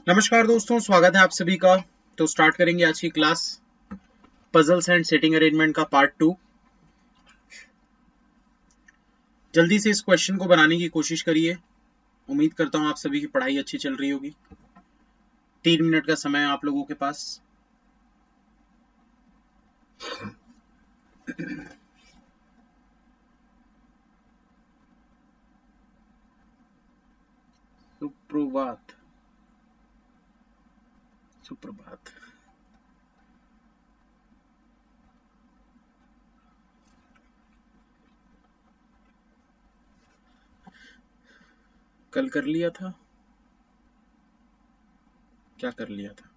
नमस्कार दोस्तों, स्वागत है आप सभी का। तो स्टार्ट करेंगे आज की class puzzles and setting arrangement का पार्ट 2। जल्दी से इस क्वेश्चन को बनाने की कोशिश करिए। उम्मीद करता हूं आप सभी की पढ़ाई अच्छी चल रही होगी। 3 मिनट का समय है आप लोगों के पास। सुप्रभात। सुप्रभात। कल कर लिया था, क्या कर लिया था?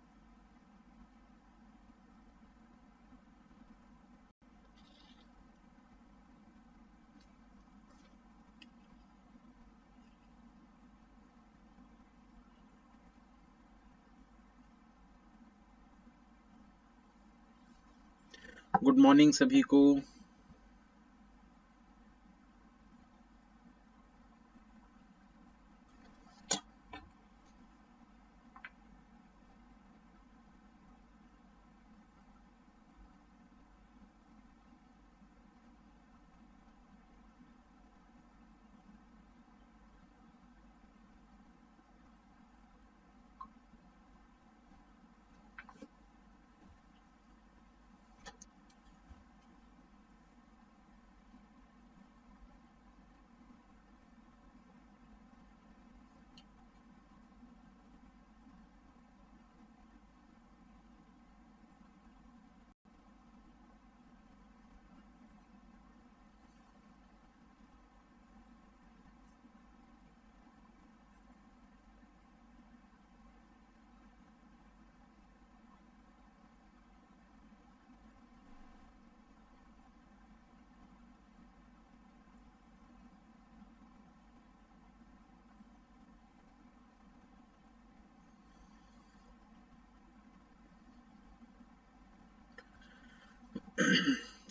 गुड मॉर्निंग सभी को।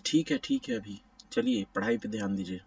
ठीक है अभी चलिए पढ़ाई पे ध्यान दीजिए।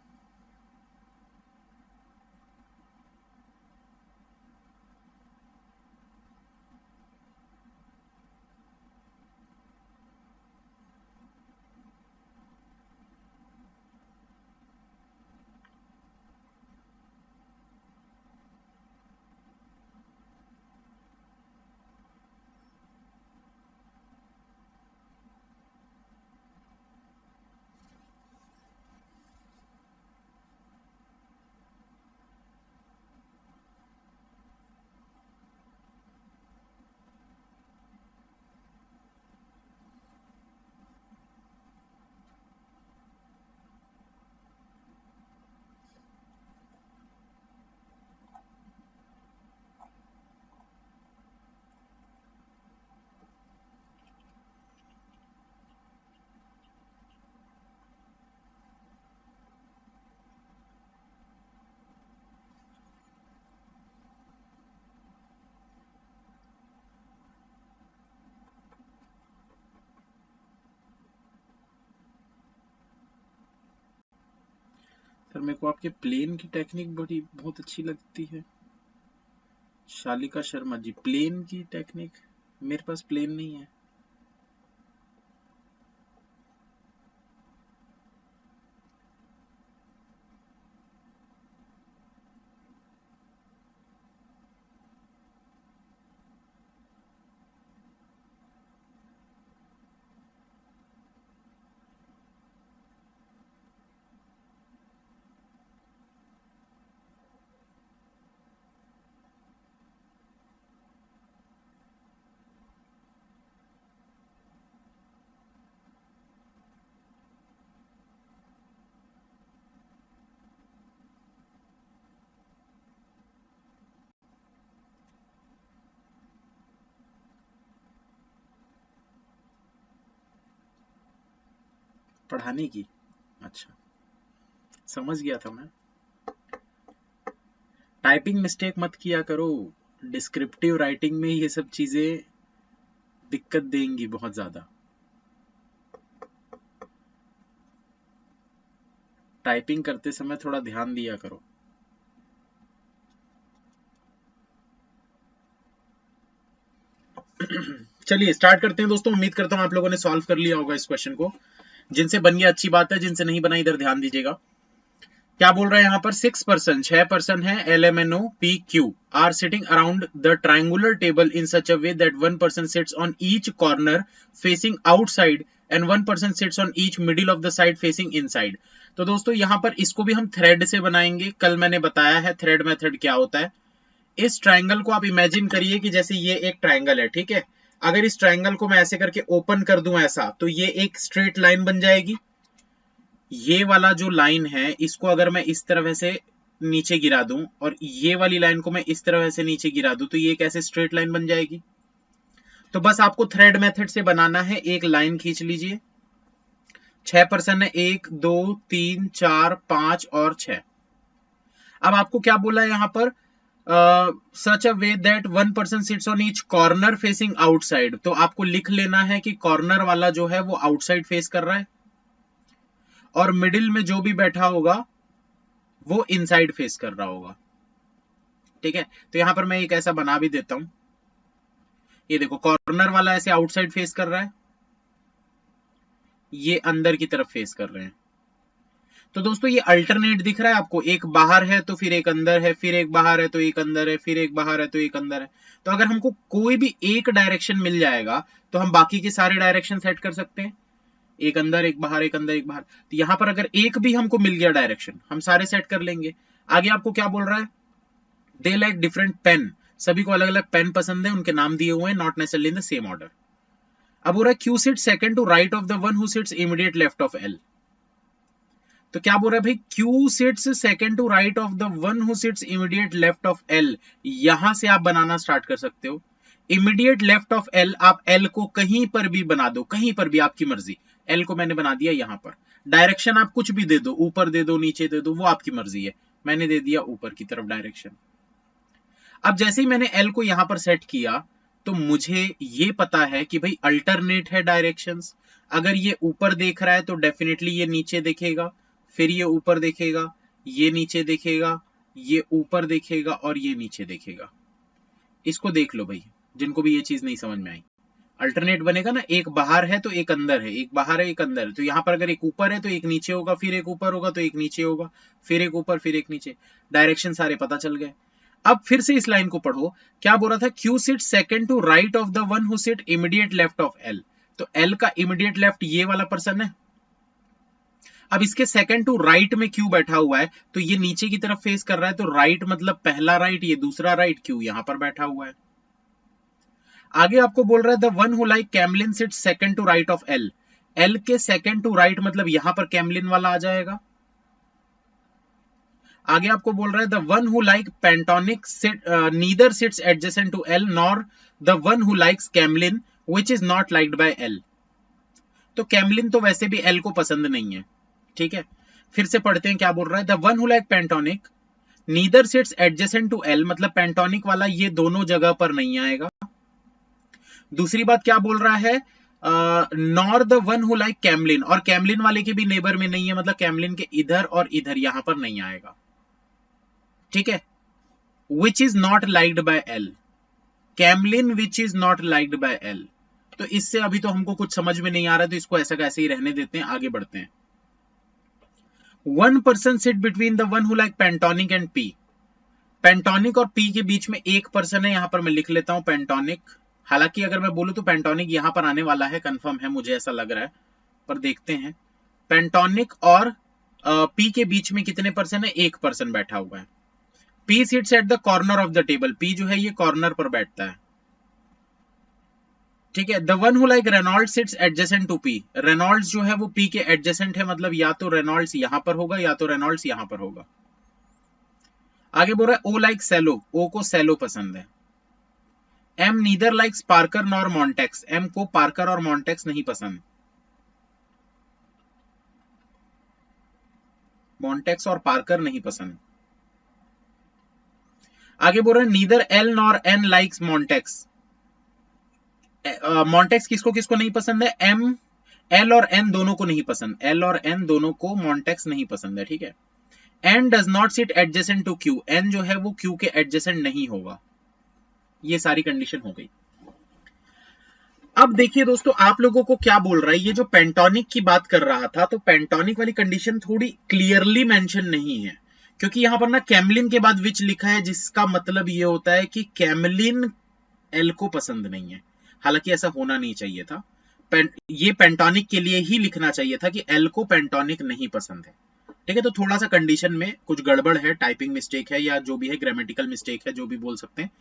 सर मेरे को आपके प्लेन की टेक्निक बहुत अच्छी लगती है। शालिका शर्मा जी, प्लेन की टेक्निक? मेरे पास प्लेन नहीं है। पढ़ाने की? अच्छा, समझ गया था मैं। टाइपिंग मिस्टेक मत किया करो। डिस्क्रिप्टिव राइटिंग में ये सब चीजें दिक्कत देंगी बहुत ज्यादा। टाइपिंग करते समय थोड़ा ध्यान दिया करो। चलिए स्टार्ट करते हैं दोस्तों। उम्मीद करता हूं आप लोगों ने सॉल्व कर लिया होगा इस क्वेश्चन को। जिनसे बन गया अच्छी बात है, जिनसे नहीं बना इधर ध्यान दीजिएगा। क्या बोल रहा है यहाँ पर? 6% 6% है LMNO PQ are sitting around the triangular table in such a way that 1% sits on each corner facing outside and 1% sits on each middle of the side facing inside. तो दोस्तों यहाँ पर इसको भी हम थ्रेड से बनाएंगे। कल मैंने बताया है थ्रेड मेथड क्या होता है। इस ट्रायंगल को आप इमेजिन करिए कि जैसे ये एक ट्रायंगल है, ठीक है। अगर इस ट्रायंगल को मैं ऐसे करके ओपन कर दूं ऐसा, तो ये एक स्ट्रेट लाइन बन जाएगी। ये वाला जो लाइन है इसको अगर मैं इस तरफ ऐसे नीचे गिरा दूं और ये वाली लाइन को मैं इस तरफ ऐसे नीचे गिरा दूं, तो ये कैसे स्ट्रेट लाइन बन जाएगी। तो बस आपको थ्रेड मेथड से बनाना है। एक लाइन खींच लीजिए। 6% है, 1 2 3 4 5 और 6। अब आपको क्या बोला है यहां पर? Such a way that 1% sits on each corner facing outside. तो आपको लिख लेना है कि कॉर्नर वाला जो है वो आउटसाइड फेस कर रहा है और मिडिल में जो भी बैठा होगा वो इनसाइड फेस कर रहा होगा, ठीक है। तो यहां पर मैं एक ऐसा बना भी देता हूं। ये देखो, कॉर्नर वाला ऐसे आउटसाइड फेस कर रहा है, ये अंदर की तरफ फेस कर रहे हैं। तो दोस्तों ये अल्टरनेट दिख रहा है आपको, एक बाहर है तो फिर एक अंदर है, फिर एक बाहर है तो एक अंदर है, फिर एक बाहर है तो एक अंदर है। तो अगर हमको कोई भी एक डायरेक्शन मिल जाएगा तो हम बाकी के सारे डायरेक्शन सेट कर सकते हैं। एक अंदर एक बाहर, एक अंदर एक बाहर। तो यहां पर अगर एक भी हमको मिल गया डायरेक्शन, हम सारे सेट कर लेंगे। आगे आपको क्या बोल रहा है? They like different pen. सभी को अलग अलग पेन पसंद है, उनके नाम दिए हुए हैं, not necessarily in the same order. अब हो रहा है Q sit second to right of the one who sits immediate left of L. तो क्या बोल रहा है भाई? Q sits second to right of the one who sits immediate left of L। यहां से आप बनाना स्टार्ट कर सकते हो। इमीडिएट लेफ्ट ऑफ L, आप L को कहीं पर भी बना दो, कहीं पर भी, आपकी मर्जी। L को मैंने बना दिया यहां पर। डायरेक्शन आप कुछ भी दे दो, ऊपर दे दो, नीचे दे दो, वो आपकी मर्जी है। मैंने दे दिया ऊपर की तरफ डायरेक्शन। अब जैसे ही मैंने L को यहां पर सेट किया तो मुझे ये पता है कि भाई अल्टरनेट है डायरेक्शंस। अगर ये ऊपर देख रहा है तो डेफिनेटली ये नीचे देखेगा, फिर ये ऊपर देखेगा, ये नीचे देखेगा, ये ऊपर देखेगा और ये नीचे देखेगा। इसको देख लो भाई, जिनको भी ये चीज नहीं समझ में आई। अल्टरनेट बनेगा ना, एक बाहर है तो एक अंदर है, एक बाहर है एक अंदर है। तो यहां पर अगर एक ऊपर है तो एक नीचे होगा, फिर एक ऊपर होगा तो एक नीचे होगा, फिर एक ऊपर, फिर एक नीचे। डायरेक्शन सारे पता चल गए। अब फिर से इस लाइन को पढ़ो। क्या बोल रहा था? Q sit second to right of the one who sit immediate left of L. तो एल का इमीडिएट लेफ्ट ये वाला पर्सन है। अब इसके सेकंड टू राइट में क्यू बैठा हुआ है, तो ये नीचे की तरफ फेस कर रहा है, तो राइट मतलब पहला राइट, ये दूसरा राइट, क्यू यहां पर बैठा हुआ है। आगे आपको बोल रहा है the one who like Camlin sit second to right of L. L के सेकंड टू राइट मतलब यहां पर कैमलिन वाला आ जाएगा। आगे आपको बोल रहा है the one who like Pentonic sit neither sits adjacent to L nor the one who likes Camlin which is not liked by L. तो कैमलिन तो वैसे भी एल को पसंद नहीं है, ठीक है। फिर से पढ़ते हैं क्या बोल रहा है। The one who like Pentonic neither sits adjacent to L, मतलब पेंटोनिक वाला ये दोनों जगह पर नहीं आएगा। दूसरी बात क्या बोल रहा है? Nor the one who like Camlin, और कैमलिन वाले के भी नेबर में नहीं है, मतलब कैमलिन के इधर और इधर यहां पर नहीं आएगा, ठीक है। Which is not liked by L, Camlin which is not liked by L. तो इससे अभी तो हमको कुछ समझ में नहीं आ रहा, तो इसको ऐसा कैसे ही रहने देते हैं, आगे बढ़ते हैं। 1% sit between the one who like Pentonic and P. Pentonic और पी के बीच में एक पर्सन है, यहां पर मैं लिख लेता हूं पेंटोनिक। हालांकि अगर मैं बोलूं तो पेंटोनिक यहां पर आने वाला है, कंफर्म है, मुझे ऐसा लग रहा है, पर देखते हैं। पेंटोनिक और पी के बीच में कितने पर्सन है? एक पर्सन बैठा हुआ है। P sits at the corner of the table, P जो है ये कॉर्नर पर बैठता है, ठीक है। The one who like Reynolds sits adjacent to P. Reynolds जो है वो पी के एडजेसेंट है, मतलब या तो रेनॉल्ड्स यहां पर होगा या तो रेनॉल्ड्स यहां पर होगा। आगे बोल रहा है ओ लाइक सेलो, ओ को सेलो पसंद है। M neither likes Parker nor Montex, M को पार्कर और मॉन्टेक्स नहीं पसंद। मॉन्टेक्स और पार्कर नहीं पसंद। आगे बोल रहे हैं neither L nor N likes Montex. Montex किसको किसको नहीं पसंद है? एम, एल और एन दोनों को नहीं पसंद, एल और एन दोनों को मॉन्टेक्स नहीं पसंद है, ठीक है। N does not sit adjacent to Q, N जो है वो क्यू के एडजेसेंट नहीं होगा। ये सारी कंडीशन हो गई। अब देखिए दोस्तों, आप लोगों को क्या बोल रहा है, ये जो पेंटोनिक की बात कर रहा था, तो पेंटोनिक वाली कंडीशन थोड़ी क्लियरली मेंशन नहीं है, क्योंकि यहां पर ना कैमलिन के बाद विच लिखा है, जिसका मतलब ये होता है कि कैमलिन एल को पसंद नहीं है। हालांकि ऐसा होना नहीं चाहिए था, ये पेंटोनिक के लिए ही लिखना चाहिए था कि एल को पेंटोनिक नहीं पसंद है। ठीक है, तो थोड़ा सा कंडीशन में कुछ गड़बड़ है, टाइपिंग मिस्टेक है या जो भी है, ग्रामेटिकल मिस्टेक है, जो भी बोल सकते हैं।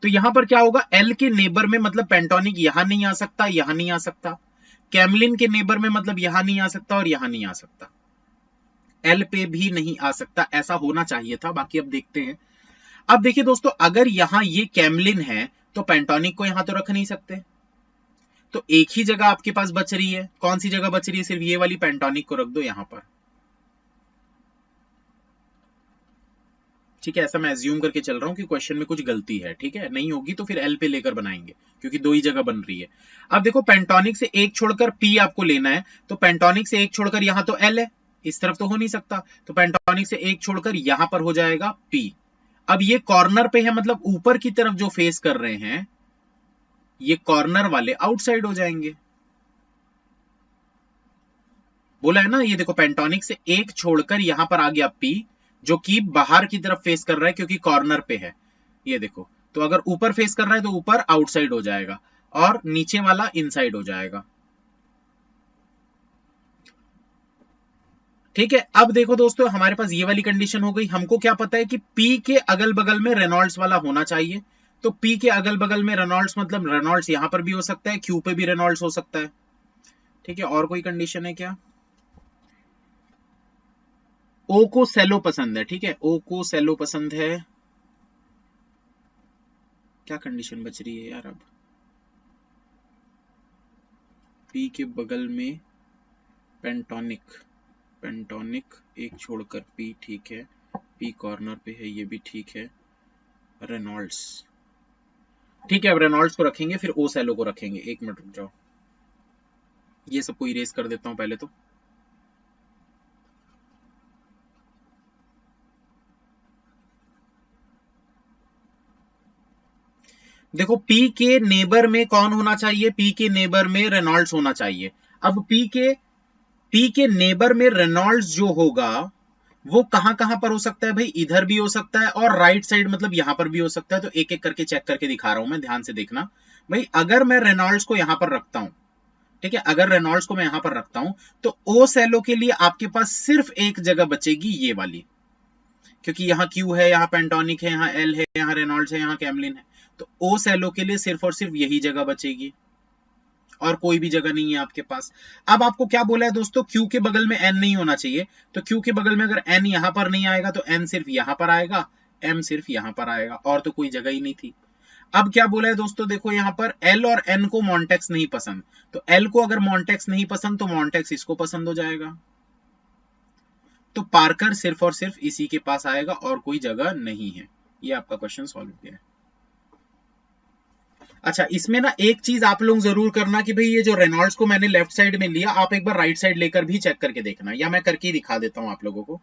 तो यहां पर क्या होगा, एल के नेबर में मतलब पेंटोनिक यहां नहीं आ सकता, यहां नहीं आ सकता। कैमलिन के नेबर में मतलब यहां नहीं आ सकता और यहां नहीं आ सकता, एल पे भी नहीं आ सकता। ऐसा होना चाहिए था, बाकी अब देखते हैं। अब देखिए दोस्तों, अगर यहां ये कैमलिन है तो पेंटोनिक को यहां तो रख नहीं सकते, तो एक ही जगह आपके पास बच रही है। कौन सी जगह बच रही है, सिर्फ ये वाली, पेंटोनिक को रख दो यहां पर। ठीक है, ऐसा मैं एज्यूम करके चल रहा हूं कि क्वेश्चन में कुछ गलती है। ठीक है, नहीं होगी तो फिर एल पे लेकर बनाएंगे, क्योंकि दो ही जगह बन रही है। अब देखो, पेंटोनिक से एक छोड़कर पी आपको लेना है, तो पेंटोनिक से एक छोड़कर यहां तो एल है, इस तरफ तो हो नहीं सकता, तो पेंटोनिक से एक छोड़कर यहां पर हो जाएगा पी। अब ये कॉर्नर पे है, मतलब ऊपर की तरफ जो फेस कर रहे हैं, ये कॉर्नर वाले आउटसाइड हो जाएंगे। बोला है ना, ये देखो, पेंटोनिक से एक छोड़कर यहां पर आ गया पी, जो कि बाहर की तरफ फेस कर रहा है क्योंकि कॉर्नर पे है। ये देखो, तो अगर ऊपर फेस कर रहा है तो ऊपर आउटसाइड हो जाएगा और नीचे वाला इनसाइड हो जाएगा। ठीक है, अब देखो दोस्तों, हमारे पास ये वाली कंडीशन हो गई। हमको क्या पता है कि पी के अगल बगल में रेनॉल्ड्स वाला होना चाहिए, तो पी के अगल बगल में रेनॉल्ड्स मतलब रेनॉल्ड्स यहां पर भी हो सकता है, क्यू पे भी रेनॉल्ड्स हो सकता है। ठीक है, और कोई कंडीशन है क्या? ओ को सेलो पसंद है। ठीक है, ओ को सेलो पसंद है। क्या कंडीशन बच रही है यार अब? पी के बगल में पेंटोनिक, पेंटोनिक एक छोड़कर पी, ठीक है, पी कॉर्नर पे है, ये भी ठीक है। रेनॉल्ड्स, ठीक है, अब रेनॉल्ड्स को रखेंगे, फिर ओ सेलो को रखेंगे। एक मिनट रुक जाओ, ये सबको इरेज कर देता हूं पहले तो। देखो, पी के नेबर में कौन होना चाहिए, पी के नेबर में रेनॉल्ड्स होना चाहिए। अब पी के नेबर में रेनॉल्ड्स जो होगा वो कहां कहां पर हो सकता है भाई, इधर भी हो सकता है और राइट साइड मतलब यहां पर भी हो सकता है। तो एक एक करके चेक करके दिखा रहा हूं मैं, ध्यान से देखना भाई। अगर मैं रेनॉल्ड्स को यहां पर रखता हूं, ठीक है, अगर रेनॉल्ड्स को मैं यहां पर रखता हूं, तो ओ सेलो के लिए आपके पास सिर्फ एक जगह बचेगी, ये वाली, क्योंकि यहाँ क्यू है, यहाँ पेंटोनिक है, यहाँ एल है, यहाँ रेनॉल्ड्स है, यहाँ कैमलिन है। तो ओ सेलो के लिए सिर्फ और सिर्फ यही जगह बचेगी और कोई भी जगह नहीं है आपके पास। अब आपको क्या बोला है दोस्तों, क्यू के बगल में एन नहीं होना चाहिए, तो क्यू के बगल में अगर एन यहां पर नहीं आएगा तो एन सिर्फ यहां पर आएगा, एम सिर्फ यहां पर आएगा, और तो कोई जगह ही नहीं थी। अब क्या बोला है दोस्तों, देखो यहां पर एल और एन को मॉन्टेक्स नहीं पसंद, तो एल को अगर मॉन्टेक्स नहीं पसंद तो मॉन्टेक्स इसको पसंद हो जाएगा। तो पार्कर सिर्फ और सिर्फ इसी के पास आएगा और कोई जगह नहीं है। ये आपका क्वेश्चन सॉल्व हो गया। अच्छा, इसमें ना एक चीज आप लोग जरूर करना कि भाई ये जो रेनॉल्ड्स को मैंने लेफ्ट साइड में लिया, आप एक बार राइट साइड लेकर भी चेक करके देखना, या मैं करके ही दिखा देता हूं आप लोगों को।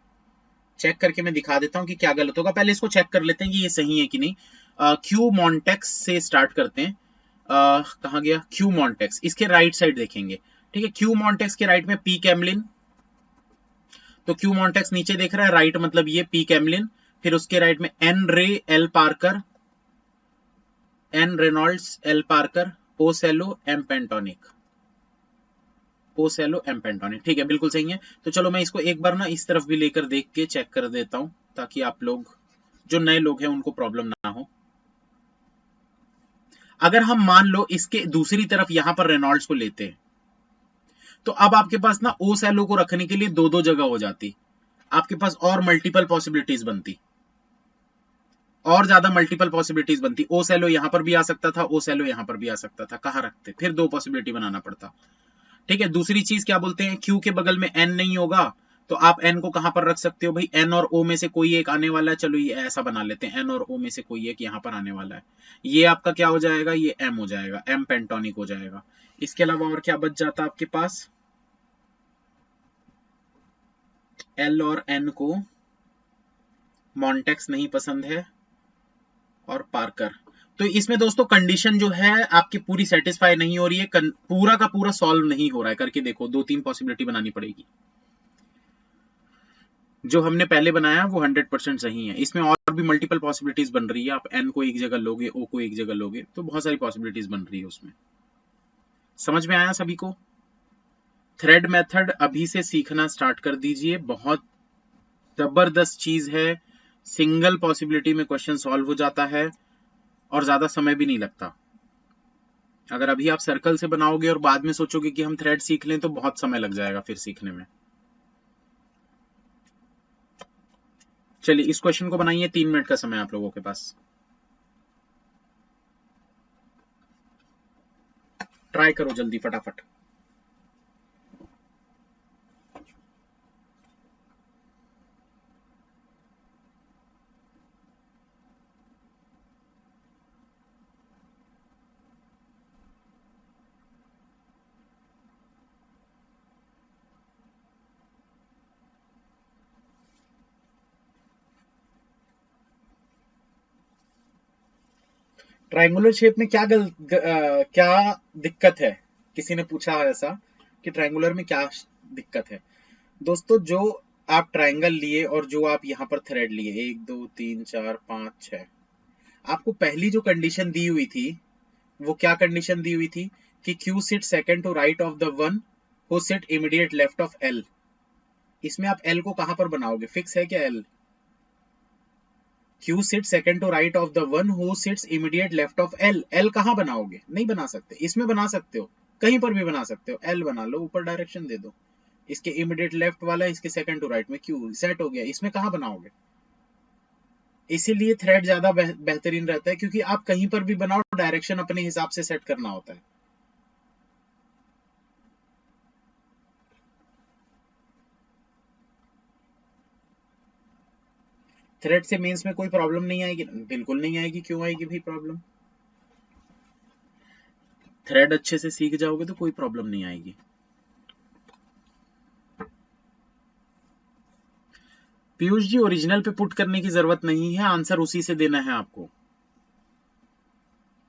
चेक करके मैं दिखा देता हूं कि क्या गलत होगा। पहले इसको चेक कर लेते हैं कि ये सही है कि नहीं। क्यू मॉन्टेक्स से स्टार्ट करते हैं। कहां गया क्यू मॉन्टेक्स, इसके राइट साइड देखेंगे। ठीक है, क्यू मॉन्टेक्स के राइट में पी कैमलिन, तो क्यू मॉन्टेक्स नीचे देख रहा है, राइट मतलब ये पी कैमलिन। फिर उसके राइट में N Ray L Parker, N Reynolds L Parker, O Cello M Pentonic, O Cello M Pentonic. ठीक है, बिल्कुल सही है। तो चलो मैं इसको एक बार ना इस तरफ भी लेकर देख के चेक कर देता हूं, ताकि आप लोग जो नए लोग हैं उनको प्रॉब्लम ना हो। अगर हम मान लो इसके दूसरी तरफ यहां पर रेनॉल्ड्स को लेते हैं, तो अब आपके पास ना ओ सेलो को रखने के लिए दो दो जगह हो जाती, आपके पास और मल्टीपल पॉसिबिलिटीज बनती, और ज्यादा मल्टीपल पॉसिबिलिटीज बनती। ओ सेलो यहां पर भी आ सकता था, ओ सेलो यहां पर भी आ सकता था, कहां रखते, फिर दो पॉसिबिलिटी बनाना पड़ता। ठीक है, दूसरी चीज क्या बोलते हैं, क्यू के बगल में एन नहीं होगा, तो आप एन को कहां पर रख सकते हो भाई, एन और ओ में से कोई एक आने वाला है। चलो ये ऐसा बना लेते हैं, एन और ओ में से कोई एक यहां पर आने वाला है। ये आपका क्या हो जाएगा, ये एम हो जाएगा, एम पेंटोनिक हो जाएगा। इसके अलावा और क्या बच जाता आपके पास, एल और एन को मॉन्टेक्स नहीं पसंद है और पार्कर, तो इसमें दोस्तों कंडीशन जो है आपकी पूरी सेटिस्फाई नहीं हो रही है, पूरा का पूरा सॉल्व नहीं हो रहा है। करके देखो, 2-3 पॉसिबिलिटी बनानी पड़ेगी। जो हमने पहले बनाया वो 100% सही है। इसमें और भी मल्टीपल पॉसिबिलिटीज बन रही है। आप n को एक जगह लोगे, o को एक जगह लोगे, तो बहुत सारी पॉसिबिलिटीज बन रही है उसमें। समझ में आया सभी को? थ्रेड मेथड अभी से सीखना स्टार्ट कर दीजिए, बहुत जबरदस्त चीज है। सिंगल पॉसिबिलिटी में क्वेश्चन सॉल्व हो जाता है और ज्यादा समय भी नहीं लगता। अगर अभी आप सर्कल से बनाओगे और बाद में सोचोगे कि हम थ्रेड सीख लें तो बहुत समय लग जाएगा फिर सीखने में। चलिए इस क्वेश्चन को बनाइए, 3 मिनट का समय आप लोगों के पास। ट्राई करो जल्दी फटाफट। ट्रायंगुलर शेप में क्या दिक्कत है? किसी ने पूछा ऐसा कि ट्रायंगुलर में क्या दिक्कत है। दोस्तों, जो आप ट्रायंगल लिए और जो आप यहाँ पर थ्रेड लिए, 1 2 3 4 5 6, आपको पहली जो कंडीशन दी हुई थी वो क्या कंडीशन दी हुई थी कि Q sit second to right of the one who sit immediate left of L। इसमें आप L को कहां पर बनाओगे? फिक्स है क्या L? Q sits second to right of the one who sits immediate left of L। L कहाँ बनाओगे? नहीं बना सकते। इसमें बना सकते हो, कहीं पर भी बना सकते हो। L बना लो, ऊपर डायरेक्शन दे दो। इसके इमीडिएट लेफ्ट वाला, इसके सेकंड टू राइट में Q सेट हो गया। इसमें कहाँ बनाओगे? इसीलिए थ्रेड ज्यादा बेहतरीन रहता है, क्योंकि आप कहीं पर भी बनाओ, डायरेक्शन अपने हिसाब से सेट करना होता है। थ्रेड से मेंस में कोई प्रॉब्लम नहीं आएगी? बिल्कुल नहीं आएगी। क्यों आएगी भाई प्रॉब्लम? थ्रेड अच्छे से सीख जाओगे तो कोई प्रॉब्लम नहीं आएगी। पीयूष जी, ओरिजिनल पे पुट करने की जरूरत नहीं है, आंसर उसी से देना है आपको।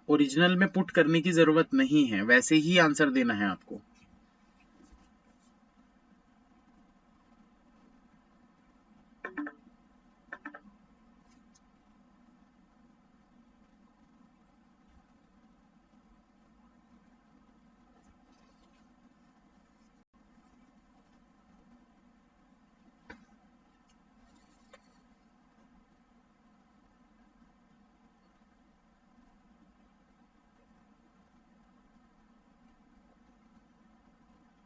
ओरिजिनल में पुट करने की जरूरत नहीं है, वैसे ही आंसर देना है आपको।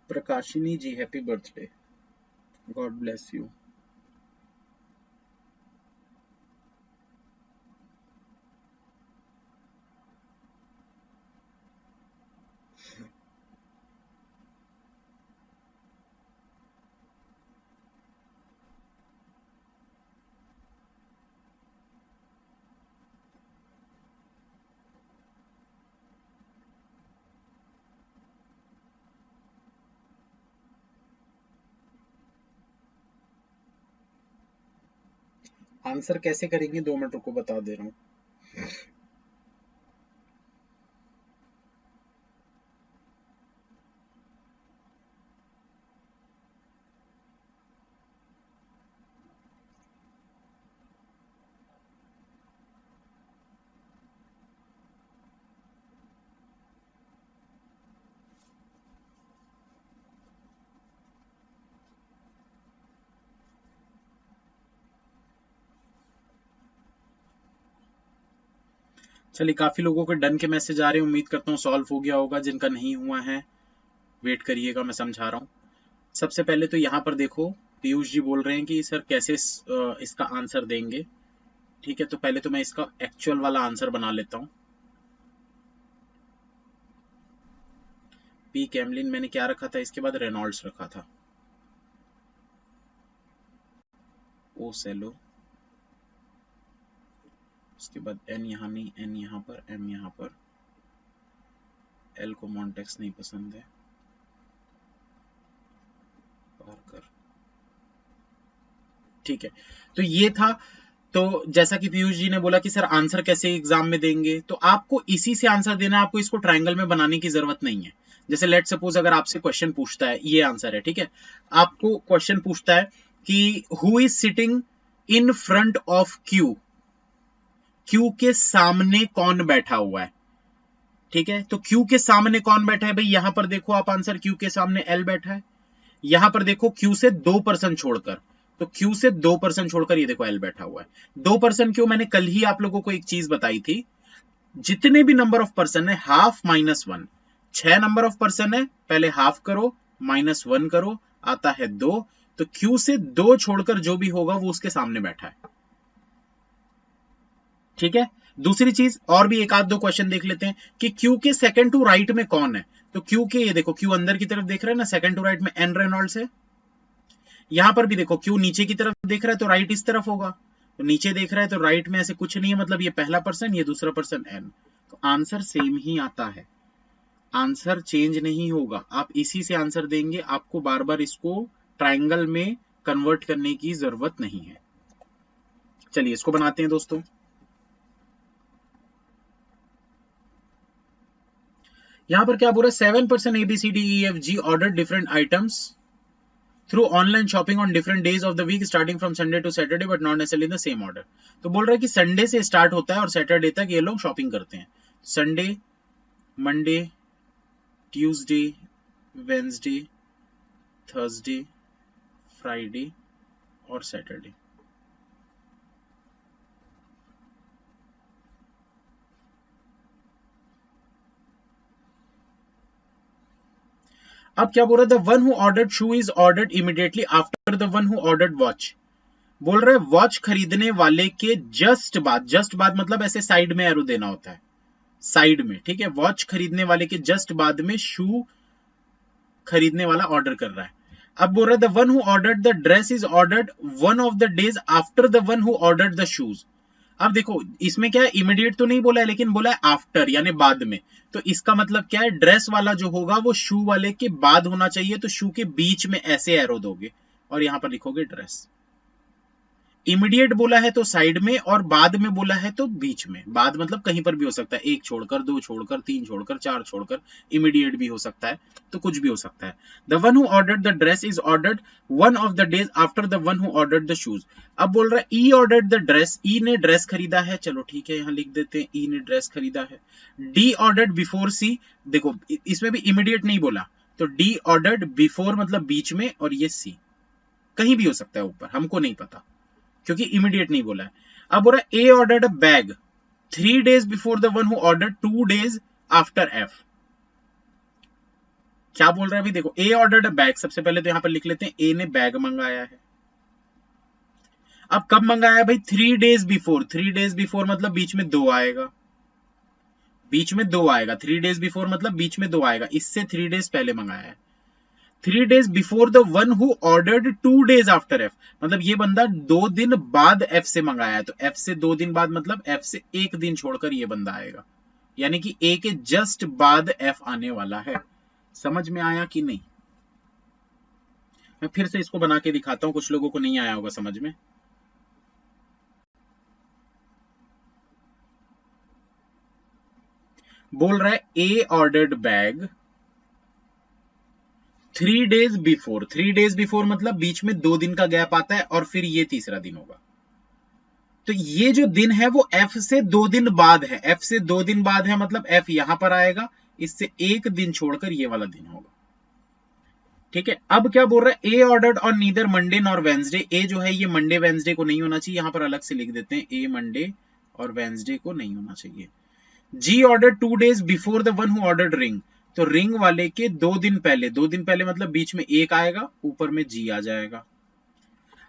Prakashini ji, happy birthday, God bless you. Answer कैसे करेंगे? 2 मिनट रुको, बता दे रहा हूँ। चलिए, काफी लोगों के डन के मैसेज आ रहे हैं, उम्मीद करता हूँ सॉल्व हो गया होगा। जिनका नहीं हुआ है वेट करिएगा, मैं समझा रहा हूँ। सबसे पहले तो यहाँ पर देखो, पीयूष जी बोल रहे हैं कि सर कैसे इसका आंसर देंगे। ठीक है, तो पहले तो मैं इसका एक्चुअल वाला आंसर बना लेता हूँ। पी कैमलिन मैंने क्या रखा था, इसके बाद रेनॉल्ड्स रखा था। ओ सेलो, उसके बाद एन यहाँ नहीं, एन यहाँ पर, एम यहाँ पर। एल को मॉन्टेक्स नहीं पसंद है, पार्कर। ठीक है, तो ये था तो जैसा कि पीयूष जी ने बोला कि सर आंसर कैसे एग्जाम में देंगे, तो आपको इसी से आंसर देना है, आपको इसको ट्रायंगल में बनाने की जरूरत नहीं है। जैसे लेट सपोज अगर आपसे क्वेश्चन पूछता है, ये आंसर है, ठीक है, आपको क्वेश्चन पूछता है कि who is sitting in front of Q, Q के सामने कौन बैठा हुआ है, ठीक है, तो क्यू के सामने कौन बैठा है भाई, यहां पर देखो आप आंसर, क्यू के सामने एल बैठा है, यहां पर देखो क्यू से 2% छोड़कर, तो क्यू से 2% छोड़कर ये देखो एल बैठा हुआ है। 2% क्यों, मैंने कल ही आप लोगों को एक चीज बताई थी, जितने भी नंबर ऑफ पर्सन है half minus one, 6 number of person है, पहले हाफ करो माइनस 1 करो, आता है 2, तो क्यू से 2 छोड़कर जो भी होगा वो उसके सामने बैठा है, ठीक है। दूसरी चीज और भी एक आध दो क्वेश्चन देख लेते हैं कि क्यू के सेकंड टू राइट में कौन है, तो क्यू के, ये देखो क्यू अंदर की तरफ देख रहा है ना, सेकंड टू राइट में एन रेनॉल्ड्स है। यहां पर भी देखो क्यू नीचे की तरफ देख रहा है तो राइट इस तरफ होगा, तो नीचे देख रहा है तो राइट में ऐसे कुछ नहीं है, मतलब ये पहला पर्सन, ये दूसरा पर्सन एन, तो आंसर सेम ही आता है, आंसर चेंज नहीं होगा। आप इसी से आंसर देंगे, आपको बार बार इसको ट्राइंगल में कन्वर्ट करने की जरूरत नहीं है। चलिए इसको बनाते हैं दोस्तों। यहां पर क्या बोल रहा है, 7% ABCDEFG order different items through online shopping on different days of the week starting from Sunday to Saturday but not necessarily in the same order. तो बोल रहा है कि संडे से स्टार्ट होता है और सैटरडे तक ये लोग शॉपिंग करते हैं, Sunday, Monday, Tuesday, Wednesday, Thursday, Friday और सैटरडे। अब क्या बोल रहा है, the one who ordered shoe is ordered immediately after the one who ordered watch. बोल रहे वॉच खरीदने वाले के जस्ट बाद, जस्ट बाद मतलब ऐसे साइड में एरो देना होता है, साइड में, ठीक है, वॉच खरीदने वाले के जस्ट बाद में शू खरीदने वाला ऑर्डर कर रहा है। अब बोल रहा है the one who ordered the dress is ordered one of the days after the one who ordered the shoes. अब देखो इसमें क्या है, इमीडिएट तो नहीं बोला है लेकिन बोला है आफ्टर यानी बाद में, तो इसका मतलब क्या है, ड्रेस वाला जो होगा वो शू वाले के बाद होना चाहिए, तो शू के बीच में ऐसे एरो दोगे और यहां पर लिखोगे ड्रेस। इमीडिएट बोला है तो साइड में, और बाद में बोला है तो बीच में। बाद मतलब कहीं पर भी हो सकता है, 1 छोड़कर, 2 छोड़कर, 3 छोड़कर, 4 छोड़कर, इमीडिएट भी हो सकता है, तो कुछ भी हो सकता है। The one who ordered the dress is ordered one of the days after the one who ordered the shoes. अब बोल रहा है ई ऑर्डर्ड द ड्रेस, ई ने ड्रेस खरीदा है, चलो ठीक है यहां लिख देते हैं ई ने ड्रेस खरीदा है। डी ऑर्डर्ड बिफोर सी, देखो इसमें भी इमीडिएट नहीं बोला, तो डी ऑर्डर्ड बिफोर मतलब बीच में, और ये सी कहीं भी हो सकता है ऊपर, हमको नहीं पता क्योंकि इमीडिएट नहीं बोला है। अब बोल रहा है A ordered a bag 3 days before the one who ordered 2 days after F. क्या बोल रहा है अभी देखो, ए ऑर्डर्ड अ बैग, सबसे पहले तो यहां पर लिख लेते हैं ए ने बैग मंगाया है। अब कब मंगाया है भाई, 3 days बिफोर, 3 days बिफोर मतलब बीच में 2 आएगा, बीच में 2 आएगा, 3 days बिफोर मतलब बीच में 2 आएगा, इससे 3 days पहले मंगाया है। 3 days before the one who ordered 2 days after F, मतलब ये बंदा 2 दिन बाद एफ से मंगाया है, तो एफ से 2 दिन बाद मतलब एफ से 1 दिन छोड़कर ये बंदा आएगा, यानी कि ए के जस्ट बाद एफ आने वाला है। समझ में आया कि नहीं? मैं फिर से इसको बना के दिखाता हूं, कुछ लोगों को नहीं आया होगा समझ में। बोल रहा है A ordered bag 3 days before, 3 days before मतलब बीच में 2 दिन का गैप आता है और फिर ये तीसरा दिन होगा, तो ये जो दिन है वो एफ से 2 दिन बाद है, एफ से 2 दिन बाद है मतलब एफ यहां पर आएगा, इससे 1 दिन छोड़कर ये वाला दिन होगा, ठीक है। अब क्या बोल रहा है, A ordered on neither Monday nor Wednesday, A जो है ये मंडे वेंसडे को नहीं होना चाहिए, यहां पर अलग से लिख देते हैं ए मंडे और वेंसडे को नहीं होना चाहिए। G order 2 days before the one who ordered ring, तो रिंग वाले के 2 दिन पहले, 2 दिन पहले मतलब बीच में 1 आएगा, ऊपर में जी आ जाएगा।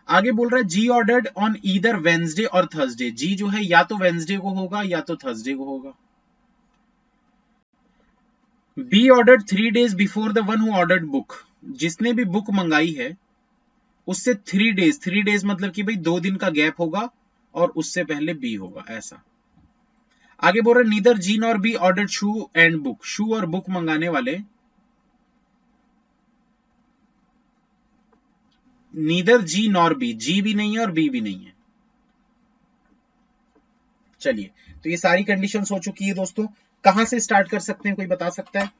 आगे बोल रहा है जी ऑर्डर्ड ऑन ईदर वेंसडे और थर्सडे, जी जो है या तो वेंसडे को होगा या तो थर्सडे को होगा। Be ordered 3 days before the one who ordered book, जिसने भी बुक मंगाई है उससे 3 days, 3 days मतलब कि भाई 2 दिन का गैप होगा और उससे पहले बी होगा, ऐसा। आगे बोल रहे neither G nor B ordered shoe and book, shoe और बुक मंगाने वाले, neither G nor B, G भी नहीं है और बी भी नहीं है, चलिए, तो ये सारी कंडीशन हो चुकी है दोस्तों। कहां से स्टार्ट कर सकते हैं, कोई बता सकता है?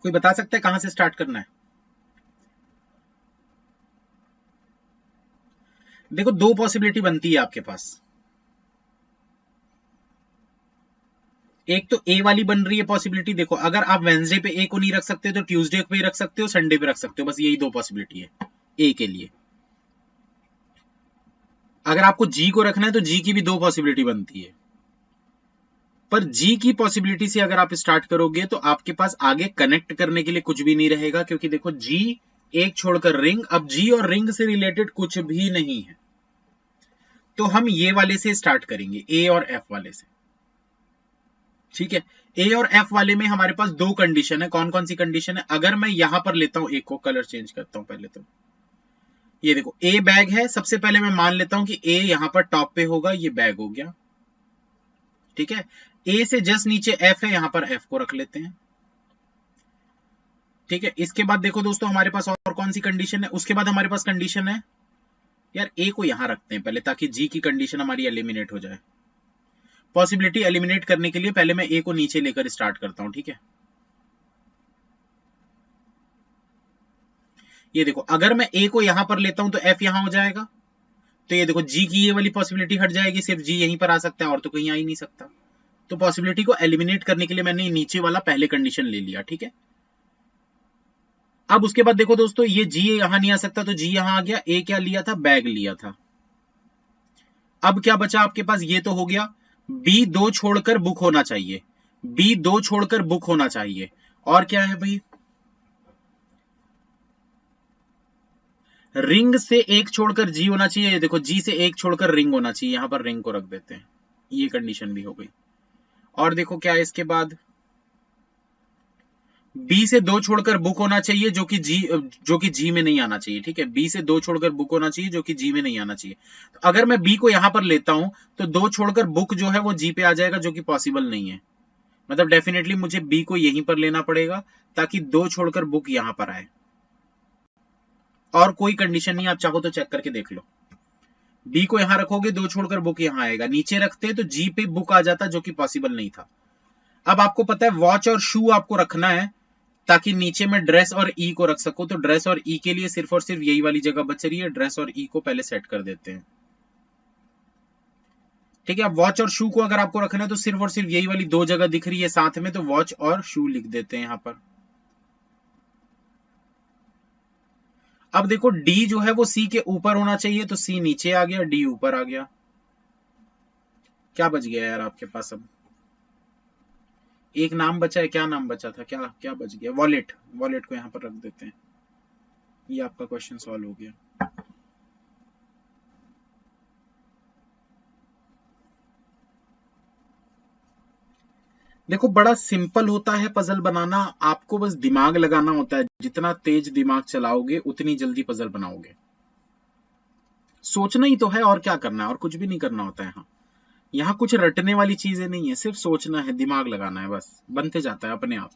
कोई बता सकता है कहां से स्टार्ट करना है? देखो, दो पॉसिबिलिटी बनती है आपके पास। एक तो ए वाली बन रही है पॉसिबिलिटी, देखो अगर आप वेंसडे पे ए को नहीं रख सकते तो ट्यूसडे पे रख सकते हो, संडे पे रख सकते हो, बस यही दो पॉसिबिलिटी है ए के लिए। अगर आपको जी को रखना है तो जी की भी दो पॉसिबिलिटी बनती है, पर जी की पॉसिबिलिटी से अगर आप स्टार्ट करोगे तो आपके पास आगे कनेक्ट करने के लिए कुछ भी नहीं रहेगा, क्योंकि देखो जी एक छोड़कर रिंग, अब जी और रिंग से रिलेटेड कुछ भी नहीं है। तो हम ये वाले से स्टार्ट करेंगे, ए और एफ वाले से। ठीक है, ए और एफ वाले में हमारे पास दो कंडीशन है। कौन कौन सी कंडीशन है? अगर मैं यहां पर लेता हूं, एक को कलर चेंज करता हूं पहले तो। ये देखो, ए बैग है, सबसे पहले मैं मान लेता हूं कि ए यहां पर टॉप पे होगा, ये बैग हो गया। ठीक है, ए से जस्ट नीचे एफ है, यहां पर एफ को रख लेते हैं। ठीक है, इसके बाद देखो दोस्तों हमारे पास और कौन सी कंडीशन है? उसके बाद हमारे पास कंडीशन है, यार ए को यहां रखते हैं पहले, ताकि जी की कंडीशन हमारी एलिमिनेट हो जाए। पॉसिबिलिटी एलिमिनेट करने के लिए पहले मैं ए को नीचे लेकर स्टार्ट करता हूं। ठीक है, ये देखो, अगर मैं ए को यहां पर लेता हूं तो एफ यहां हो जाएगा, तो ये देखो जी की ये वाली पॉसिबिलिटी हट जाएगी, सिर्फ जी यहीं पर आ सकता है और तो कहीं आ ही नहीं सकता। तो पॉसिबिलिटी को एलिमिनेट करने के लिए मैंने नीचे वाला पहले कंडीशन ले लिया। ठीक है, अब उसके बाद देखो दोस्तों, ये जी यहां नहीं आ सकता तो जी यहां आ गया। ए क्या लिया था? बैग लिया था। अब क्या बचा आपके पास? ये तो हो गया। बी दो छोड़कर बुक होना चाहिए, बी दो छोड़कर बुक होना चाहिए। और क्या है भाई? रिंग से एक छोड़कर जी होना चाहिए। देखो, जी से एक छोड़कर रिंग होना चाहिए, यहां पर रिंग को रख देते हैं। ये कंडीशन भी हो गई। और देखो क्या है इसके बाद, बी से दो छोड़कर बुक होना चाहिए, जो कि जी में नहीं आना चाहिए। ठीक है, बी से दो छोड़कर बुक होना चाहिए, जो कि जी में नहीं आना चाहिए। तो अगर मैं बी को यहां पर लेता हूं तो दो छोड़कर बुक जो है वो जी पे आ जाएगा, जो कि पॉसिबल नहीं है। मतलब डेफिनेटली मुझे बी को यहीं पर लेना पड़ेगा, ताकि दो छोड़कर बुक यहां पर आए। और कोई कंडीशन नहीं, आप चाहो तो चेक करके देख लो। बी को यहां रखोगे, दो छोड़कर बुक यहां आएगा, नीचे रखते तो जी पे बुक आ जाता, जो कि पॉसिबल नहीं था। अब आपको पता है वॉच और शू आपको रखना है, ताकि नीचे में ड्रेस और ई को रख सको। तो ड्रेस और ई के लिए सिर्फ और सिर्फ यही वाली जगह बच रही है, ड्रेस और ई को पहले सेट कर देते हैं। ठीक है, अब वॉच और शू को अगर आपको रखना है तो सिर्फ और सिर्फ यही वाली दो जगह दिख रही है साथ में, तो वॉच और शू लिख देते हैं यहां पर। अब देखो, डी जो है वो सी के ऊपर होना चाहिए, तो सी नीचे आ गया, डी ऊपर आ गया। क्या बच गया यार आपके पास? अब एक नाम बचा है, क्या नाम बचा था? क्या क्या बच गया? वॉलेट, वॉलेट को यहां पर रख देते हैं। ये आपका क्वेश्चन सॉल्व हो गया। देखो, बड़ा सिंपल होता है पजल बनाना, आपको बस दिमाग लगाना होता है। जितना तेज दिमाग चलाओगे उतनी जल्दी पजल बनाओगे। सोचना ही तो है, और क्या करना है? और कुछ भी नहीं करना होता है। यहाँ कुछ रटने वाली चीजें नहीं है, सिर्फ सोचना है, दिमाग लगाना है, बस बनते जाता है अपने आप।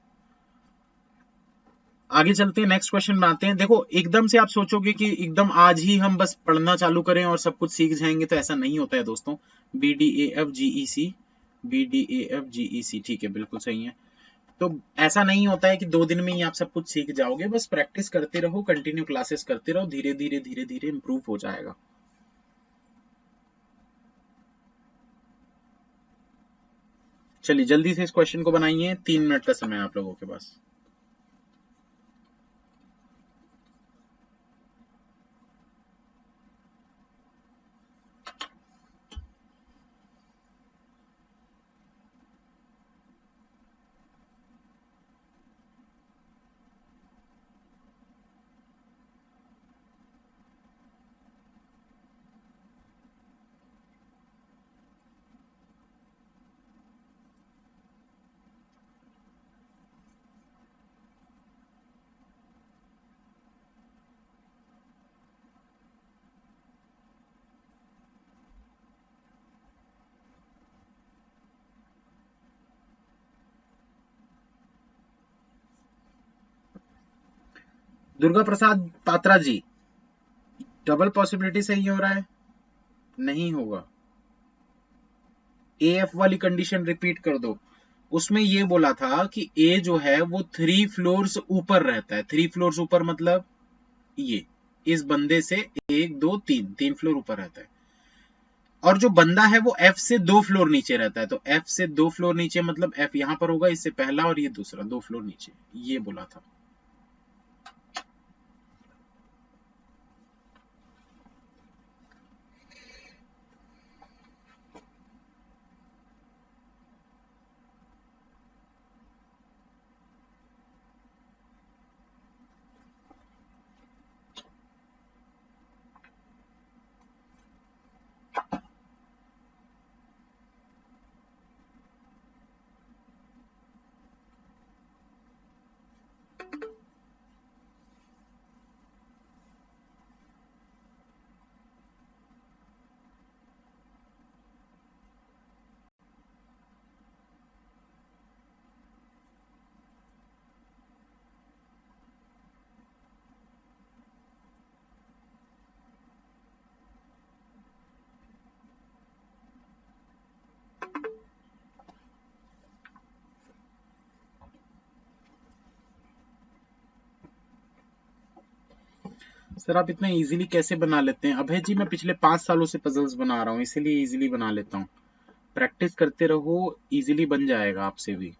आगे चलते हैं, नेक्स्ट क्वेश्चन बनाते हैं। देखो, एकदम से आप सोचोगे कि एकदम आज ही हम बस पढ़ना चालू करें और सब कुछ सीख जाएंगे, तो ऐसा नहीं होता है दोस्तों। B D A F G E C, B D A F G E C, ठीक है, बिल्कुल सही है। तो ऐसा नहीं होता है कि 2 दिन में ही आप सब कुछ सीख जाओगे, बस प्रैक्टिस करते रहो, कंटिन्यू क्लासेस करते रहो, धीरे धीरे धीरे धीरे इंप्रूव हो जाएगा। चलिए जल्दी से इस क्वेश्चन को बनाइए, 3 मिनट का समय है आप लोगों के पास। दुर्गा प्रसाद पात्रा जी, डबल पॉसिबिलिटी से ही हो रहा है, नहीं होगा। एफ वाली कंडीशन रिपीट कर दो। उसमें ये बोला था कि ए जो है वो 3 फ्लोर्स ऊपर रहता है। 3 फ्लोर्स ऊपर मतलब ये इस बंदे से 1 2 3 3 फ्लोर ऊपर रहता है, और जो बंदा है वो एफ से 2 फ्लोर नीचे रहता है। तो एफ से 2 फ्लोर नीचे मतलब एफ यहां पर होगा, इससे पहला और ये दूसरा 2 फ्लोर नीचे, ये बोला था। सर आप इतना इजीली कैसे बना लेते हैं? अभय जी मैं पिछले 5 सालों से पजल्स बना रहा हूँ, इसीलिए इजीली बना लेता हूँ। प्रैक्टिस करते रहो, इजीली बन जाएगा आपसे भी।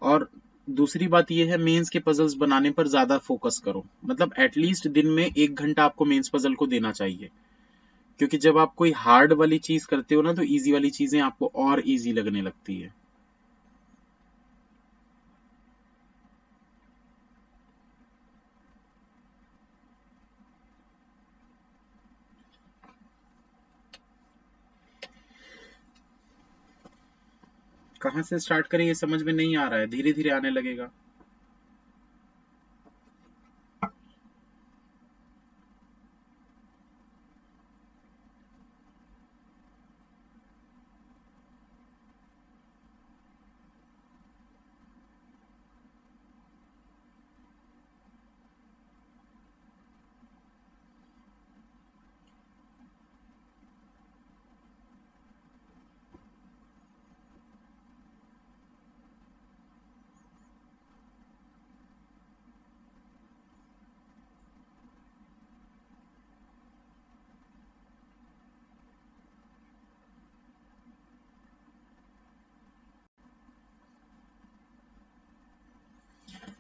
और दूसरी बात यह है, मेंस के पजल्स बनाने पर ज्यादा फोकस करो, मतलब एटलीस्ट दिन में 1 घंटा आपको मेंस पजल को देना चाहिए, क्योंकि जब आप कोई हार्ड वाली चीज करते हो ना तो इजी वाली चीजें आपको और इजी लगने लगती है। कहां से स्टार्ट करें ये समझ में नहीं आ रहा है, धीरे धीरे आने लगेगा।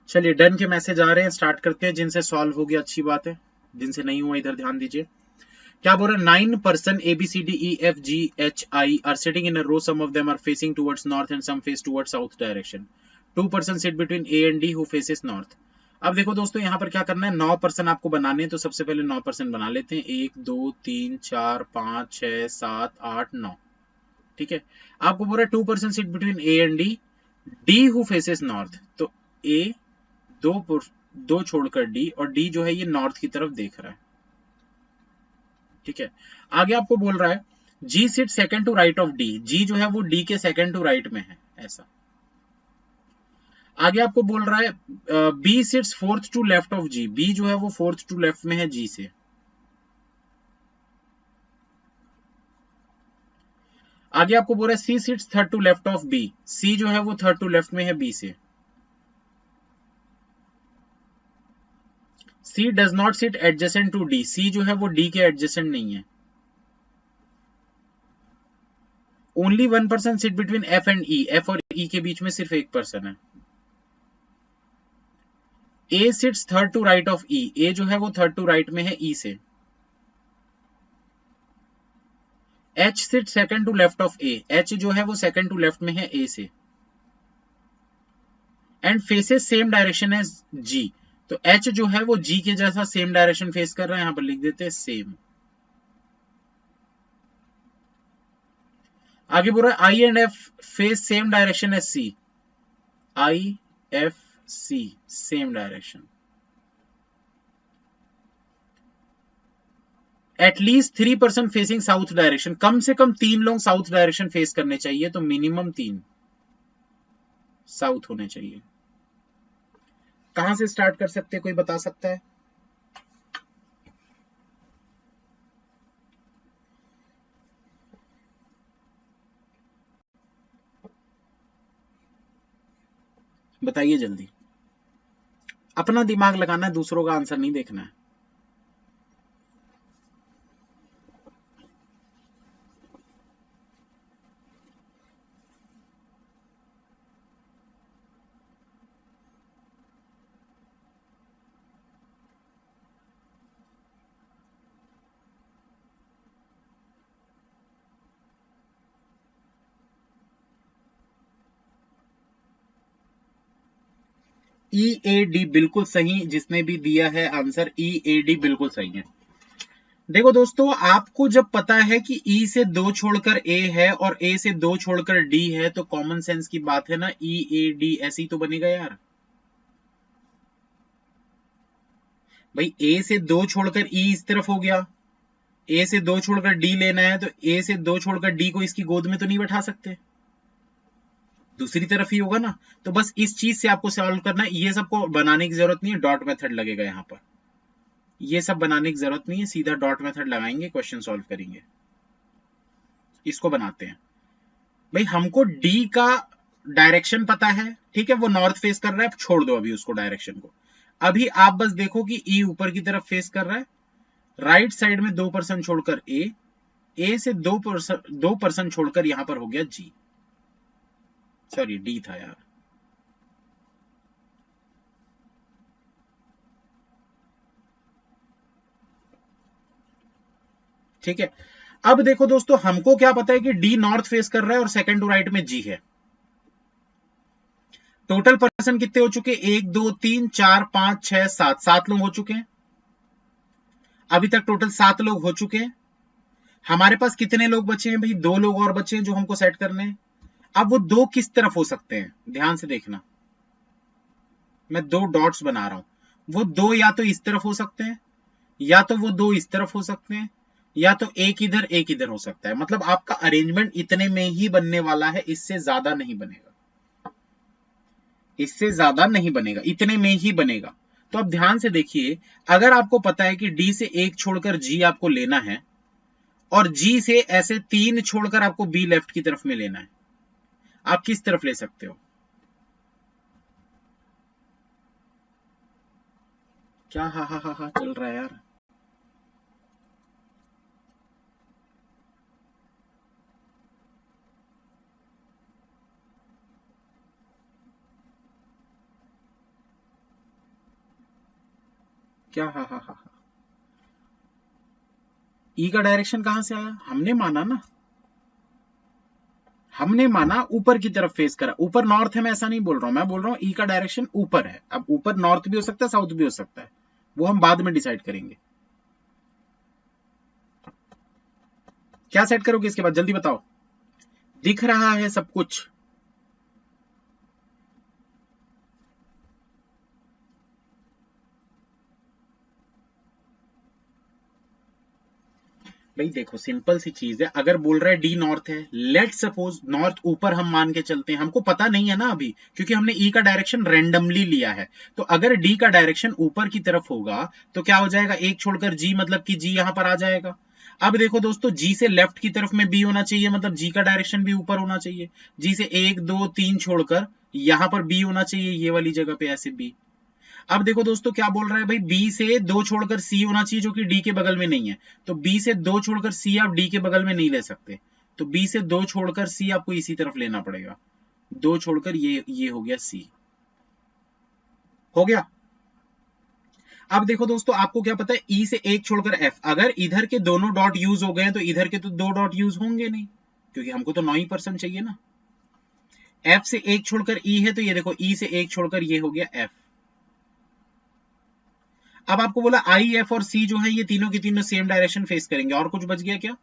चलिए डन के मैसेज आ रहे हैं, स्टार्ट करते हैं। जिनसे सॉल्व हो गया अच्छी बात है, जिनसे नहीं हुआ इधर ध्यान दीजिए। क्या बोल रहा है? 9 person A B C D E F G H I are sitting in a row. Some of them are facing towards north and some face towards south direction. 2 person sit between A and D who faces north. अब देखो दोस्तों यहाँ पर क्या करना है, 9 person आपको बनाने हैं, तो सबसे पहले 9 पर्सन बना लेते हैं। 1 2 3 4 5 6 7 8 9। ठीक है, आपको बोल रहा है 2 person sit between A and D, D who faces north। तो A दो छोड़कर D, और D जो है ये नॉर्थ की तरफ देख रहा है। ठीक है, आगे आपको बोल रहा है G sit second to right of D. G जो है वो डी के सेकंड टू राइट में है, ऐसा। आगे आपको बोल रहा है B sits fourth to left of G. B जो है वो फोर्थ टू लेफ्ट में है जी से। आगे आपको बोल रहा है C sits third to left of B. C जो है वो थर्ड टू लेफ्ट में है बी से। C does not sit adjacent to D. C जो है वो डी के एडजेसेंट नहीं है। Only 1 person sit between F and E. F और ई के बीच में सिर्फ एक पर्सन है। A sits third to right of E. A जो है वो थर्ड टू राइट में है ई से। H sit second to left of A. H जो है वो सेकंड टू लेफ्ट में है ए से। And faces same direction as G. तो एच जो है वो जी के जैसा सेम डायरेक्शन फेस कर रहा है, यहां पर लिख देते हैं सेम। आगे बोल रहा है I and F face same direction as C. I F C same direction. At least 3 person facing south direction. कम से कम 3 लोग साउथ डायरेक्शन फेस करने चाहिए, तो मिनिमम 3 साउथ होने चाहिए। कहां से स्टार्ट कर सकते हैं, कोई बता सकता है? बताइए जल्दी, अपना दिमाग लगाना है, दूसरों का आंसर नहीं देखना है। EAD बिल्कुल सही, जिसने भी दिया है आंसर EAD बिल्कुल सही है। देखो दोस्तों, आपको जब पता है कि E से 2 छोड़कर A है और A से 2 छोड़कर D है, तो कॉमन सेंस की बात है ना, EAD ऐसे ही तो बनेगा यार। भाई A से 2 छोड़कर E इस तरफ हो गया, A से 2 छोड़कर D लेना है, तो A से 2 छोड़कर D को इसकी गोद में तो नहीं बैठा सकते, दूसरी तरफ ही होगा ना। तो बस इस चीज से आपको सॉल्व करना है, ये सबको बनाने की जरूरत नहीं है, डॉट मेथड लगेगा यहां पर, ये सब बनाने की जरूरत नहीं है, सीधा डॉट मेथड लगाएंगे, क्वेश्चन सॉल्व करेंगे। इसको बनाते हैं। भाई हमको डी का डायरेक्शन पता है, ठीक है, वो नॉर्थ फेस कर रहा है, छोड़ दो अभी उसको डायरेक्शन को। अभी आप बस देखो कि ई ऊपर की तरफ फेस कर रहा है, राइट साइड में 2% छोड़कर ए से 2% छोड़कर यहां पर हो गया जी, सॉरी डी था यार। ठीक है, अब देखो दोस्तों, हमको क्या पता है कि डी नॉर्थ फेस कर रहा है और सेकंड टू राइट में जी है। टोटल पर्सन कितने हो चुके? 1 2 3 4 5 6 7, 7 लोग हो चुके हैं। अभी तक टोटल 7 लोग हो चुके हैं। हमारे पास कितने लोग बचे हैं भाई? 2 लोग और बचे हैं जो हमको सेट करने हैं। अब वो 2 किस तरफ हो सकते हैं, ध्यान से देखना, मैं 2 डॉट्स बना रहा हूं। वो 2 या तो इस तरफ हो सकते हैं, या तो वो 2 इस तरफ हो सकते हैं, या तो एक इधर हो सकता है। मतलब आपका अरेंजमेंट इतने में ही बनने वाला है, इससे ज्यादा नहीं बनेगा, इससे ज्यादा नहीं बनेगा, इतने में ही बनेगा। तो अब ध्यान से देखिए, अगर आपको पता है कि डी से 1 छोड़कर जी आपको लेना है, और जी से ऐसे 3 छोड़कर आपको बी लेफ्ट की तरफ में लेना है, आप किस तरफ ले सकते हो? क्या हा हा हा हा चल रहा है यार? क्या हा हा हा? ई का डायरेक्शन कहां से आया? हमने माना ना, हमने माना ऊपर की तरफ फेस करा। ऊपर नॉर्थ है, मैं ऐसा नहीं बोल रहा हूं, मैं बोल रहा हूं ई का डायरेक्शन ऊपर है। अब ऊपर नॉर्थ भी हो सकता है, साउथ भी हो सकता है, वो हम बाद में डिसाइड करेंगे। क्या सेट करोगे इसके बाद, जल्दी बताओ। दिख रहा है सब कुछ? भाई देखो, सिंपल सी चीज है, अगर बोल रहा है डी नॉर्थ है, लेट सपोज नॉर्थ ऊपर हम मान के चलते हैं, हमको पता नहीं है ना अभी, क्योंकि हमने ई का डायरेक्शन रेंडमली लिया है। तो अगर डी का डायरेक्शन ऊपर की तरफ होगा, तो क्या हो जाएगा, एक छोड़कर जी, मतलब कि जी यहां पर आ जाएगा। अब देखो दोस्तों, जी से लेफ्ट की तरफ में बी होना चाहिए, मतलब जी का डायरेक्शन भी ऊपर होना चाहिए। जी से 1 2 3 छोड़कर यहां पर बी होना चाहिए, ये वाली जगह पे ऐसे बी। अब देखो दोस्तों, क्या बोल रहा है भाई, बी से 2 छोड़कर सी होना चाहिए, जो कि डी के बगल में नहीं है। तो बी से 2 छोड़कर सी आप डी के बगल में नहीं ले सकते, तो बी से 2 छोड़कर सी आपको इसी तरफ लेना पड़ेगा। 2 छोड़कर ये हो गया सी, हो गया। अब देखो दोस्तों, आपको क्या पता है, ई से 1 छोड़कर एफ, अगर इधर के दोनों डॉट यूज हो गए तो इधर के तो 2 डॉट यूज होंगे नहीं, क्योंकि हमको तो 9% चाहिए ना। एफ से 1 छोड़कर ई है, तो ये देखो ई से 1 छोड़कर ये हो गया एफ। अब आपको बोला आई एफ और सी जो है ये तीनों की तीनों सेम डायरेक्शन फेस करेंगे, और कुछ बच गया क्या?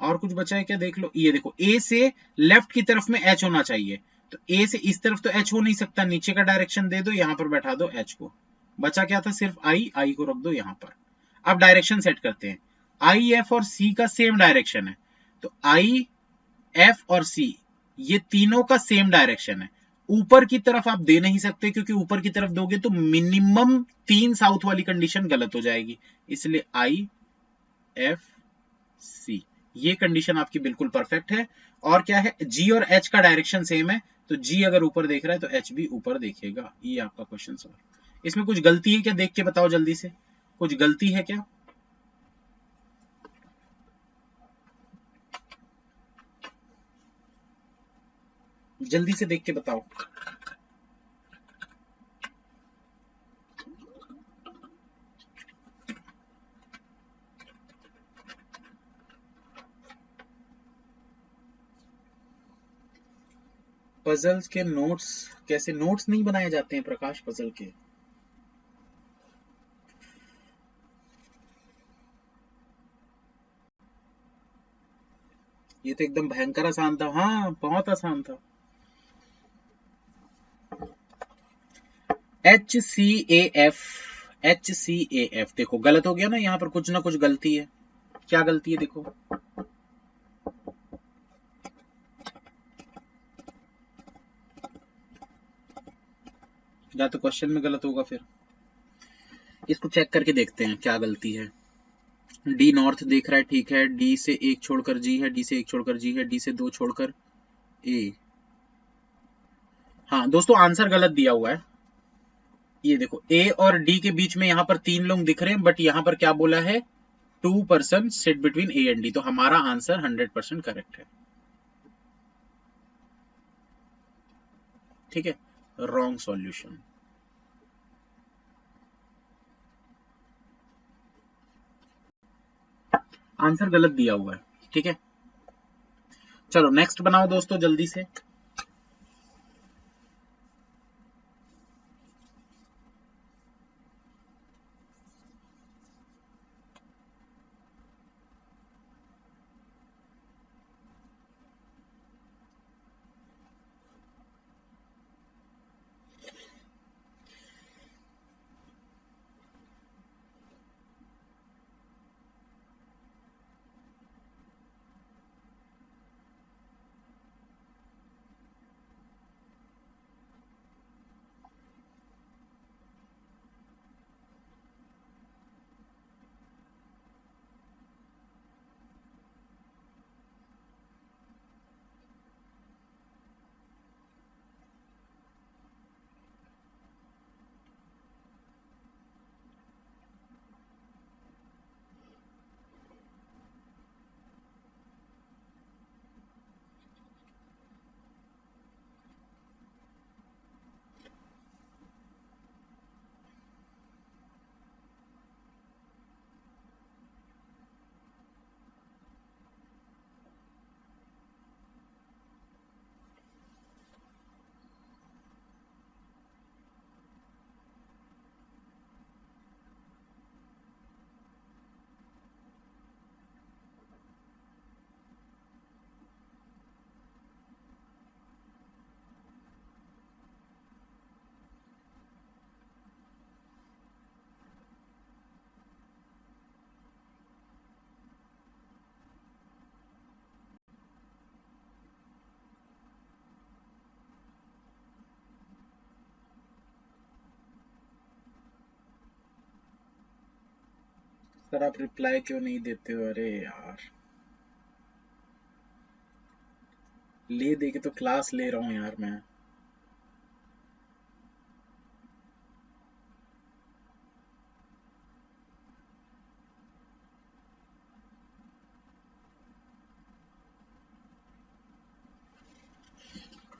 और कुछ बचा है क्या, देख लो। ये देखो, ए से लेफ्ट की तरफ में एच होना चाहिए, तो ए से इस तरफ तो एच हो नहीं सकता, नीचे का डायरेक्शन दे दो, यहां पर बैठा दो एच को। बचा क्या था, सिर्फ आई को रख दो यहां पर। अब डायरेक्शन सेट करते हैं, आई एफ और सी का सेम डायरेक्शन है, तो आई एफ और सी ये तीनों का सेम डायरेक्शन है, ऊपर की तरफ आप दे नहीं सकते, क्योंकि ऊपर की तरफ दोगे तो मिनिमम 3 साउथ वाली कंडीशन गलत हो जाएगी, इसलिए IFC ये कंडीशन आपकी बिल्कुल परफेक्ट है। और क्या है, G और H का डायरेक्शन सेम है, तो G अगर ऊपर देख रहा है तो H भी ऊपर देखेगा। ये आपका क्वेश्चन सॉल्व। इसमें कुछ गलती है क्या, देख के बताओ जल्दी से, कुछ गलती है क्या? जल्दी से देख के बताओ। पजल्स के नोट्स कैसे, नोट्स नहीं बनाए जाते हैं प्रकाश पजल के? ये तो एकदम भयंकर आसान था, हाँ बहुत आसान था। HCAF, HCAF देखो गलत हो गया ना, यहाँ पर कुछ ना कुछ गलती है। क्या गलती है देखो, या तो क्वेश्चन में गलत होगा, फिर इसको चेक करके देखते हैं क्या गलती है। डी नॉर्थ देख रहा है, ठीक है, डी से एक छोड़कर जी है, डी से एक छोड़कर जी है, डी से दो छोड़कर ए। हाँ दोस्तों आंसर गलत दिया हुआ है। ये देखो ए और डी के बीच में यहाँ पर 3 लोग दिख रहे हैं, बट यहाँ पर क्या बोला है, 2 person sit between A and D, तो हमारा आंसर 100% करेक्ट है। ठीक है, रॉन्ग सॉल्यूशन। आंसर गलत दिया हुआ है, ठीक है। चलो नेक्स्ट बनाओ दोस्तों जल्दी से। सर आप रिप्लाई क्यों नहीं देते हो, अरे यार ले दे के तो क्लास ले रहा हूँ यार मैं।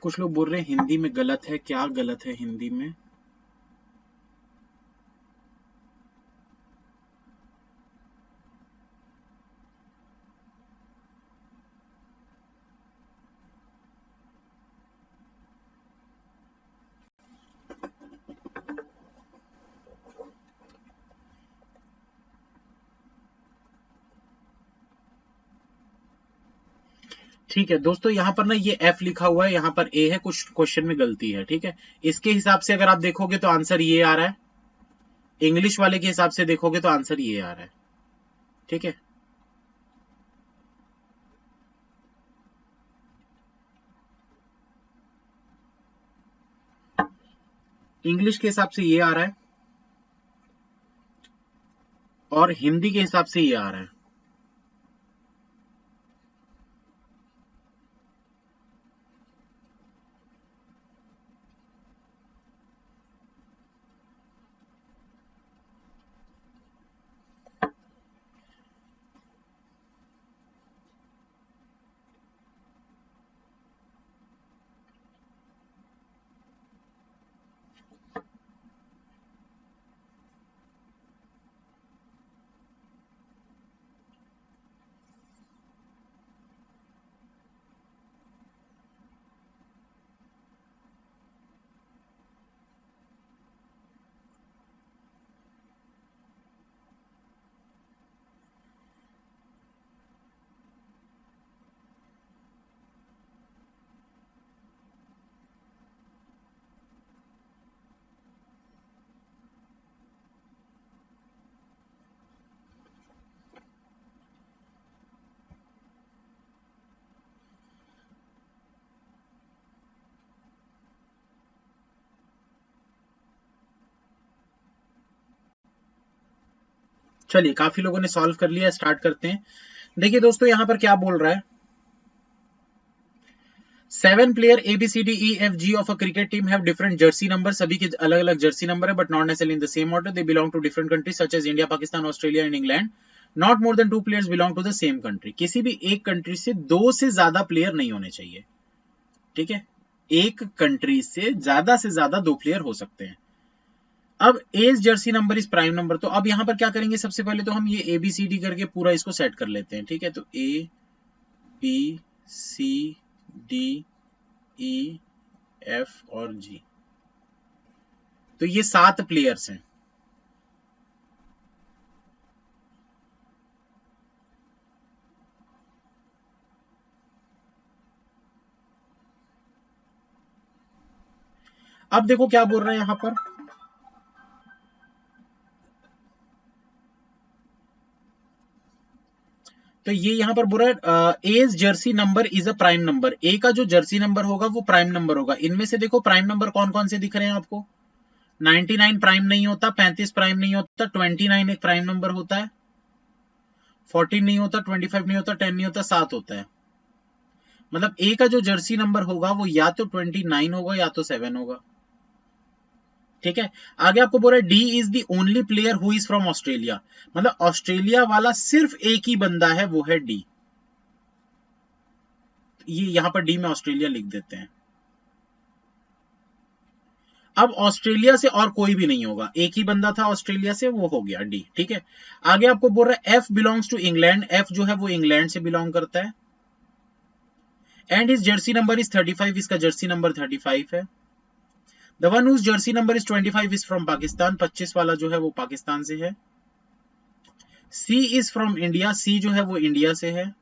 कुछ लोग बोल रहे हैं हिंदी में गलत है, क्या गलत है हिंदी में? ठीक है दोस्तों, यहाँ पर ना ये F लिखा हुआ है, यहाँ पर A है, कुछ क्वेश्चन में गलती है, ठीक है। इसके हिसाब से अगर आप देखोगे तो आंसर ये आ रहा है, इंग्लिश वाले के हिसाब से देखोगे तो आंसर ये आ रहा है, ठीक है। इंग्लिश के हिसाब से ये आ रहा है और हिंदी के हिसाब से ये आ रहा है। चलिए, काफी लोगों ने सॉल्व कर लिया, स्टार्ट करते हैं। देखिए दोस्तों, यहां पर क्या बोल रहा है, 7 player ABCDEFG of a cricket team have different jersey number. सभी के अलग अलग जर्सी नंबर है, but not necessarily in the same order. They belong to different countries such as India, Pakistan, Australia and England. Not more than 2 players belong to the same country. किसी भी एक country से 2 से ज्यादा प्लेयर नहीं होने चाहिए, ठीक है। एक कंट्री से ज्यादा 2 प्लेयर हो सकते हैं। अब as jersey number is prime number. तो अब यहां पर क्या करेंगे, सबसे पहले तो हम ये ABCD करके पूरा इसको सेट कर लेते हैं, ठीक है। तो ABCDEF और G, तो ये 7 प्लेयर्स हैं। अब देखो क्या बोल रहे हैं यहां पर, तो ये यहां पर बोल रहा है A's jersey number is a prime number. A का जो जर्सी नंबर होगा वो प्राइम नंबर होगा। इनमें से देखो प्राइम नंबर कौन कौन से दिख रहे हैं आपको। 99 प्राइम नहीं होता, 35 प्राइम नहीं होता, 29 एक प्राइम नंबर होता है, 14 नहीं होता, 25 नहीं होता, 10 नहीं होता, 7 होता है। मतलब ए का जो जर्सी नंबर होगा वो या तो 29 होगा या तो 7 होगा, ठीक है। आगे आपको बोल रहा है D is the only player who is from Australia. मतलब ऑस्ट्रेलिया वाला सिर्फ एक ही बंदा है, वो है डी। ये यहां पर डी में ऑस्ट्रेलिया लिख देते हैं। अब ऑस्ट्रेलिया से और कोई भी नहीं होगा, एक ही बंदा था ऑस्ट्रेलिया से, वो हो गया डी, ठीक है। आगे आपको बोल रहा है F belongs to England. F जो है वो इंग्लैंड से बिलोंग करता है एंड इस जर्सी नंबर इज 35। इसका जर्सी नंबर 35 है। The one whose jersey number is 25 is from Pakistan. 25 वाला जो है वो पाकिस्तान से है। C is from India. C जो है वो इंडिया से है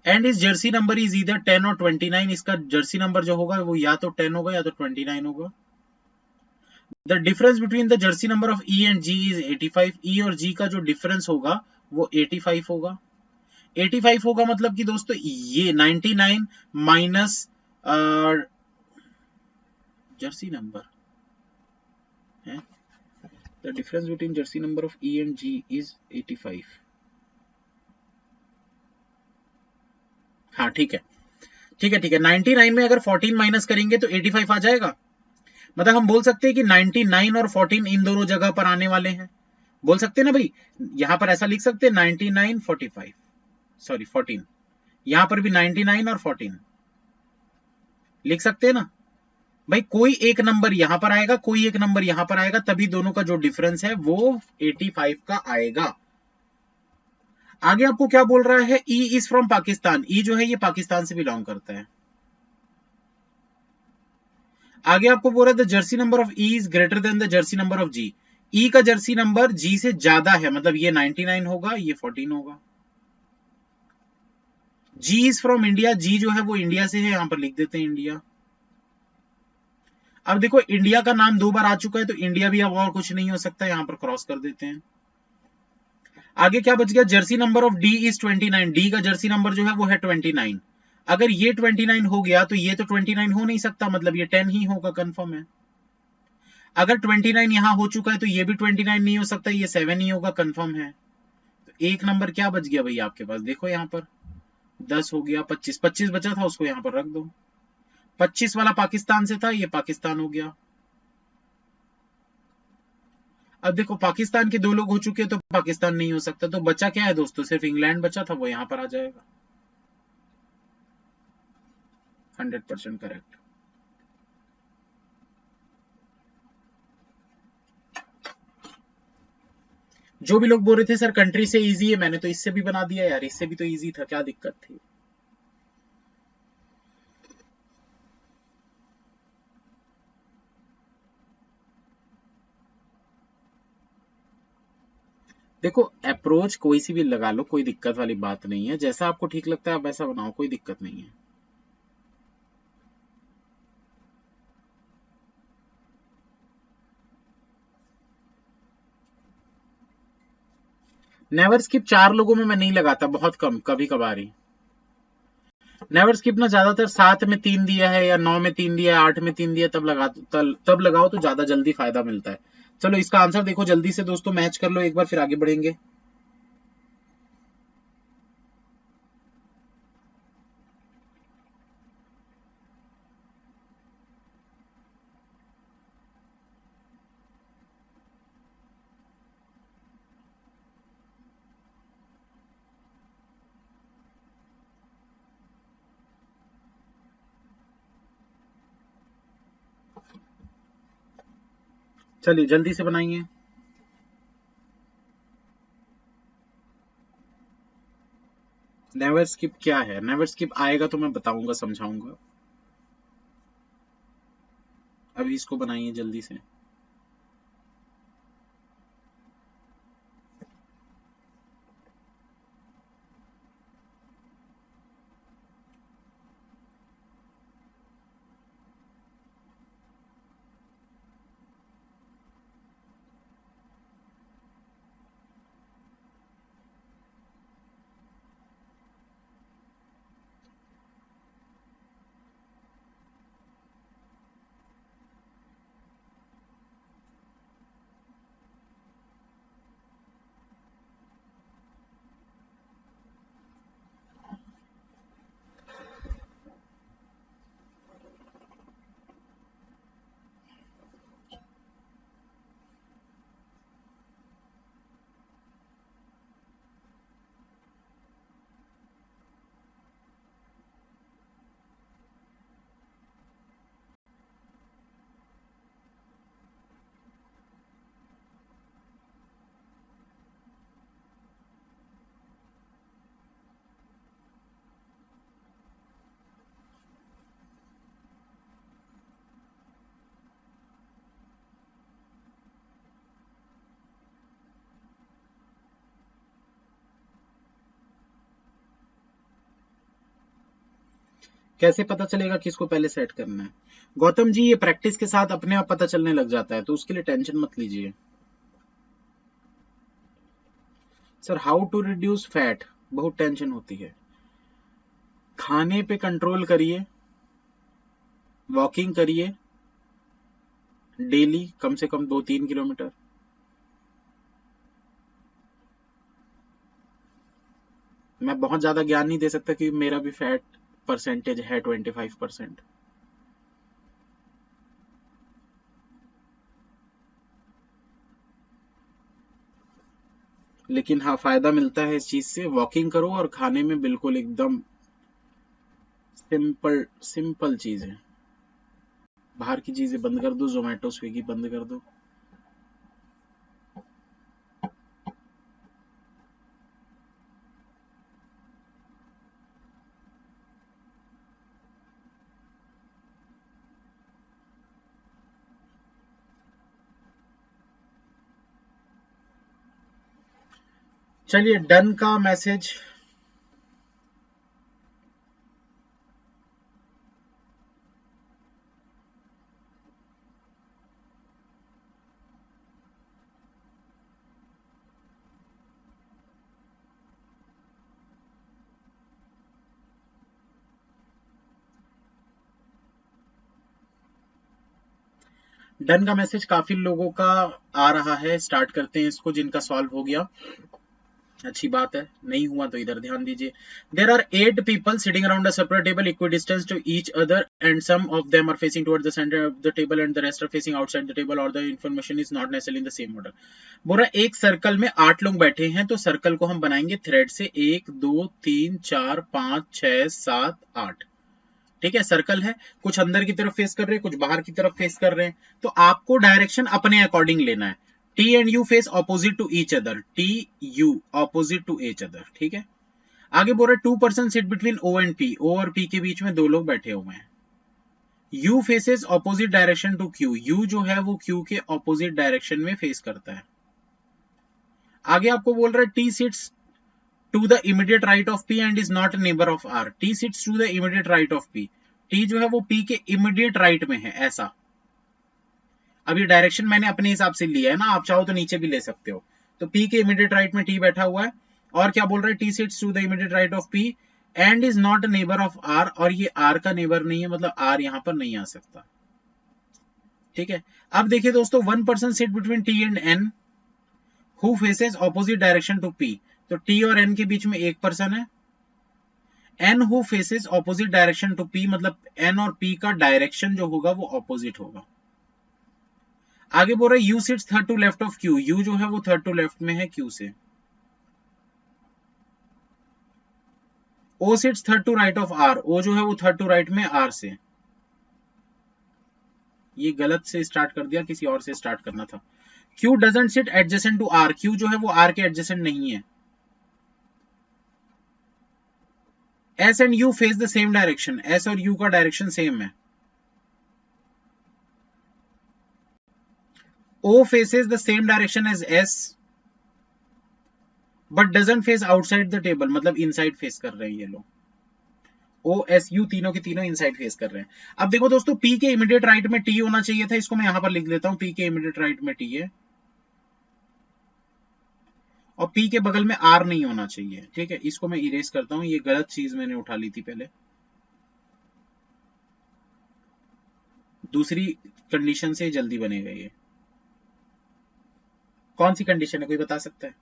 एंड इस जर्सी नंबर इज इधर 10 और 29। इसका जर्सी नंबर जो होगा वो या तो 10 होगा या तो 29 होगा। The difference between the jersey number of E and G is 85। E और जी का जो डिफरेंस होगा वो 85 होगा। 85 होगा मतलब कि दोस्तों ये 99 माइनस जर्सी नंबर है। The difference between jersey number of E and G is 85। हाँ ठीक है, ठीक है, ठीक है। 99 में अगर 14 माइनस करेंगे तो 85 आ जाएगा। मतलब हम बोल सकते हैं कि 99 और 14 इन दोनों जगह पर आने वाले हैं। बोल सकते हैं ना भाई, यहां पर ऐसा लिख सकते हैं 99 45, सॉरी 14। यहां पर भी 99 और 14 लिख सकते हैं ना भाई। कोई एक नंबर यहां पर आएगा, कोई एक नंबर यहां पर आएगा, तभी दोनों का जो डिफरेंस है वो 85 का आएगा। आगे आपको क्या बोल रहा है, ई इज फ्रॉम पाकिस्तान। ई जो है ये पाकिस्तान से बिलोंग करता है। आगे आपको बोल रहा है the jersey number of E is greater than the jersey number of G. E का जर्सी नंबर जी से ज्यादा है, मतलब ये 99 होगा, ये 14 होगा। जी इज फ्रॉम इंडिया। जी जो है वो इंडिया से है, यहां पर लिख देते हैं इंडिया। अब देखो इंडिया का नाम 2 बार आ चुका है, तो इंडिया भी अब और कुछ नहीं हो सकता, यहां पर क्रॉस कर देते हैं। आगे क्या बच गया, Jersey number of D is 29। D का जर्सी नंबर जो है वो है 29। अगर ये 29 हो गया तो ये तो 29 हो नहीं सकता, मतलब ये 10 ही होगा, कंफर्म है। अगर 29 यहां हो चुका है तो ये भी 29 नहीं हो सकता, ये 7 ही होगा, कंफर्म है। तो एक नंबर क्या बच गया भैया आपके पास, देखो यहाँ पर 10 हो गया, 25 25 बचा था, उसको यहाँ पर रख दो। 25 वाला पाकिस्तान से था, ये पाकिस्तान हो गया। अब देखो पाकिस्तान के 2 लोग हो चुके हैं तो पाकिस्तान नहीं हो सकता, तो बचा क्या है दोस्तों, सिर्फ इंग्लैंड बचा था, वो यहां पर आ जाएगा। 100% करेक्ट। जो भी लोग बोल रहे थे सर कंट्री से इजी है, मैंने तो इससे भी बना दिया यार, इससे भी तो इजी था, क्या दिक्कत थी। देखो अप्रोच कोई सी भी लगा लो, कोई दिक्कत वाली बात नहीं है, जैसा आपको ठीक लगता है आप वैसा बनाओ, कोई दिक्कत नहीं है। नेवर स्किप 4 लोगों में मैं नहीं लगाता, बहुत कम, कभी कभार ही। नेवर स्किप ना ज्यादातर 7 में 3 दिया है या 9 में 3 दिया है, 8 में 3 दिया, तब लगाओ तो ज्यादा जल्दी फायदा मिलता है। चलो इसका आंसर देखो जल्दी से दोस्तों, मैच कर लो एक बार, फिर आगे बढ़ेंगे। चलिए जल्दी से बनाइए। नेवर स्किप क्या है, नेवर स्किप आएगा तो मैं बताऊंगा, समझाऊंगा। अभी इसको बनाइए जल्दी से। कैसे पता चलेगा किसको पहले सेट करना है? गौतम जी ये प्रैक्टिस के साथ अपने आप पता चलने लग जाता है, तो उसके लिए टेंशन मत लीजिए। Sir how to reduce fat, बहुत टेंशन होती है। खाने पे कंट्रोल करिए, वॉकिंग करिए डेली कम से कम 2-3 किलोमीटर। मैं बहुत ज्यादा ज्ञान नहीं दे सकता क्योंकि मेरा भी फैट परसेंटेज है 25%। लेकिन हाँ फायदा मिलता है इस चीज से, वॉकिंग करो और खाने में बिल्कुल एकदम सिंपल सिंपल चीज है। बाहर की चीजें बंद कर दो, जोमेटो स्विगी बंद कर दो। चलिए डन का मैसेज। डन का मैसेज काफी लोगों का आ रहा है, स्टार्ट करते हैं इसको जिनका सॉल्व हो गया, अच्छी बात है, नहीं हुआ तो इधर ध्यान दीजिए। There are 8 people sitting around a separate table equidistant to each other and some of them are facing towards the center of the table and the rest are facing outside the table or the information is not necessarily in the same order। बोल रहा एक circle में 8 लोग बैठे हैं, तो circle को हम बनाएंगे थ्रेड से 1 2 3 4 5 6 7 8। ठीक है, सर्कल है, कुछ अंदर की तरफ फेस कर रहे हैं, कुछ बाहर की तरफ फेस कर रहे हैं, तो आपको डायरेक्शन अपने अकॉर्डिंग लेना है। T and U face opposite to each other, T U opposite to each other. ठीक है, आगे बोल रहे 2 person sit between O and P, O और P के बीच में 2 लोग बैठे हुए हैं। U faces opposite direction to Q, U जो है वो Q के ऑपोजिट डायरेक्शन में फेस करता है। आगे आपको बोल रहा है T sits to the immediate right of P and is not a neighbor of R, T sits to the immediate right of P, T जो है वो P के इमीडिएट राइट में है, ऐसा। अब ये डायरेक्शन मैंने अपने हिसाब से लिया है ना, आप चाहो तो नीचे भी ले सकते हो। तो P के इमीडिएट राइट में T बैठा हुआ है, और क्या बोल रहा है, T sits to the immediate right of P and is not a neighbour of R, और ये R का नेबर नहीं है, मतलब R यहां पर नहीं आ सकता। ठीक है, अब देखिए दोस्तों, 1 person sit between T and N who faces opposite direction to P, तो T और N के बीच में एक पर्सन है। N who faces opposite direction to P, मतलब N और P का डायरेक्शन जो होगा वो ऑपोजिट होगा। आगे बोल रहे U sits third to left of Q, U जो है वो थर्ड टू लेफ्ट में है Q से। O sits third to right of R, O जो है वो थर्ड टू राइट में R से। ये गलत से स्टार्ट कर दिया, किसी और से स्टार्ट करना था। Q doesn't sit adjacent to R, Q जो है वो R के एडजेसेंट नहीं है। S and U face the same direction, S और U का डायरेक्शन सेम है। O faces the same direction as S but doesn't face outside the table, मतलब इनसाइड फेस कर रहे हैं ये लोग। O S U तीनों के तीनों इनसाइड फेस कर रहे हैं। अब देखो दोस्तों, P के इमीडिएट राइट में T होना चाहिए था, इसको मैं यहां पर लिख देता हूं, P के इमीडिएट राइट में T है, और P के बगल में R नहीं होना चाहिए। ठीक है, इसको मैं इरेज करता हूं, ये गलत चीज मैंने उठा ली थी पहले। दूसरी कंडीशन से जल्दी बनेगा ये। कौन सी कंडीशन है, कोई बता सकता है?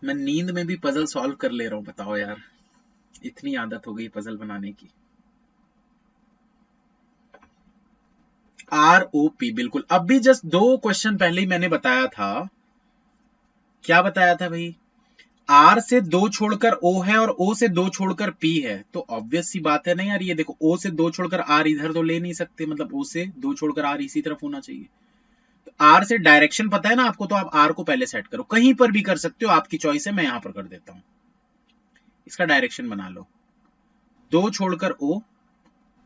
मैं नींद में भी पजल सॉल्व कर ले रहा हूं, बताओ यार, इतनी आदत हो गई पजल बनाने की। ROP, बिल्कुल। अब भी जस्ट 2 क्वेश्चन पहले ही मैंने बताया था, क्या बताया था भाई, R से 2 छोड़कर O है और O से 2 छोड़कर P है, तो ऑब्वियस सी बात है ना यार, ये देखो O से 2 छोड़कर R इधर तो ले नहीं सकते, मतलब O से 2 छोड़कर R इसी तरफ होना चाहिए। तो R से डायरेक्शन पता है ना आपको, तो आप R को पहले सेट करो, कहीं पर भी कर सकते हो, आपकी चॉइस है, मैं यहां पर कर देता हूं। इसका डायरेक्शन बना लो, 2 छोड़कर O,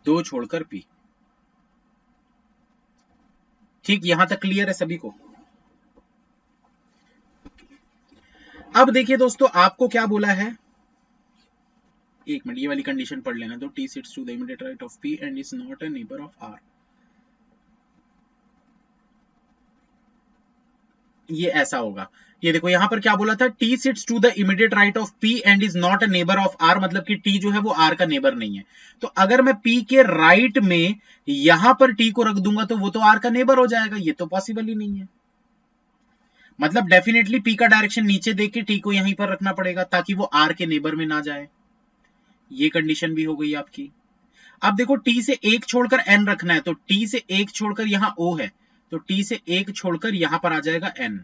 2 छोड़कर P। ठीक, यहां तक क्लियर है सभी को? अब देखिए दोस्तों, आपको क्या बोला है, एक मिनट, ये वाली कंडीशन पढ़ लेना। तो T sits to the immediate right of P and is not a neighbour of R, ये ऐसा होगा। ये देखो यहां पर क्या बोला था, T sits to the immediate right of P and is not a neighbour of R, मतलब कि T जो है वो R का नेबर नहीं है। तो अगर मैं P के राइट में यहां पर T को रख दूंगा तो वो तो R का नेबर हो जाएगा, ये तो पॉसिबल ही नहीं है। मतलब डेफिनेटली P का डायरेक्शन नीचे देख के T को यहीं पर रखना पड़ेगा ताकि वो R के नेबर में ना जाए। ये कंडीशन भी हो गई आपकी। अब देखो, T से 1 छोड़कर N रखना है, तो T से 1 छोड़कर यहां O है, तो T से 1 छोड़कर यहां पर आ जाएगा N,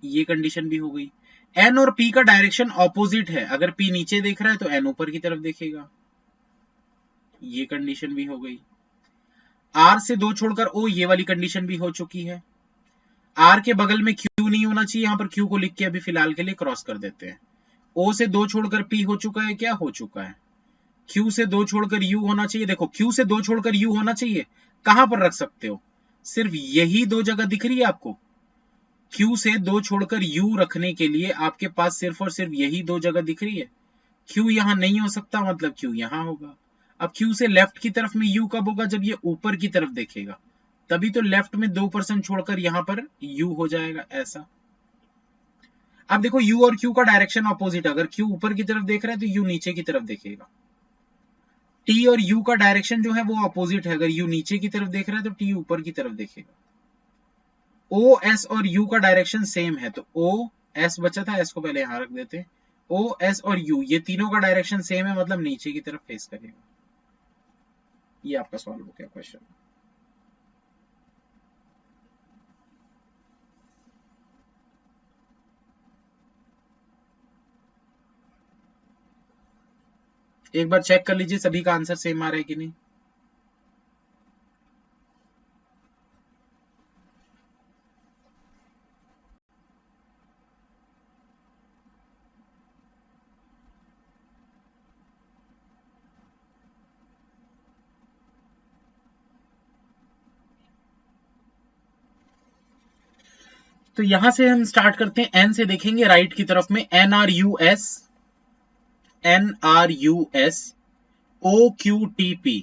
ये कंडीशन भी हो गई। N और P का डायरेक्शन ऑपोजिट है, अगर P नीचे देख रहा है तो N ऊपर की तरफ देखेगा, ये कंडीशन भी हो गई। R से 2 छोड़कर O, ये वाली कंडीशन भी हो चुकी है। R के बगल में Q नहीं होना चाहिए, यहां पर Q को लिख के अभी फिलहाल के लिए क्रॉस कर देते हैं। O से 2 छोड़कर P हो चुका है, क्या हो चुका है। Q से 2 छोड़कर U होना चाहिए, देखो Q से 2 छोड़कर U होना चाहिए, कहां पर रख सकते हो, सिर्फ यही 2 जगह दिख रही है आपको। Q से 2 छोड़कर U रखने के लिए आपके पास सिर्फ और सिर्फ यही 2 जगह दिख रही है, Q यहाँ नहीं हो सकता, मतलब Q यहाँ होगा। अब Q से लेफ्ट की तरफ में U कब होगा, जब ये ऊपर की तरफ देखेगा, तभी तो लेफ्ट में 2% छोड़कर यहां पर U हो जाएगा ऐसा। अब देखो U और Q का डायरेक्शन ऑपोजिट, अगर Q ऊपर की तरफ देख रहा है तो U नीचे की तरफ देखेगा। T और U का डायरेक्शन जो है वो ऑपोजिट है, अगर U नीचे की तरफ देख रहा है तो T ऊपर की तरफ देखेगा। O S और U का डायरेक्शन सेम है, तो O S बचा था, S को पहले यहां रख देते हैं। O S और U ये तीनों का डायरेक्शन सेम है, मतलब नीचे की तरफ फेस करेगा। ये आपका सॉल्व हो गया क्वेश्चन। एक बार चेक कर लीजिए सभी का आंसर सेम आ रहा है कि नहीं। तो यहां से हम स्टार्ट करते हैं, एन से देखेंगे राइट की तरफ में, NRUS OQTP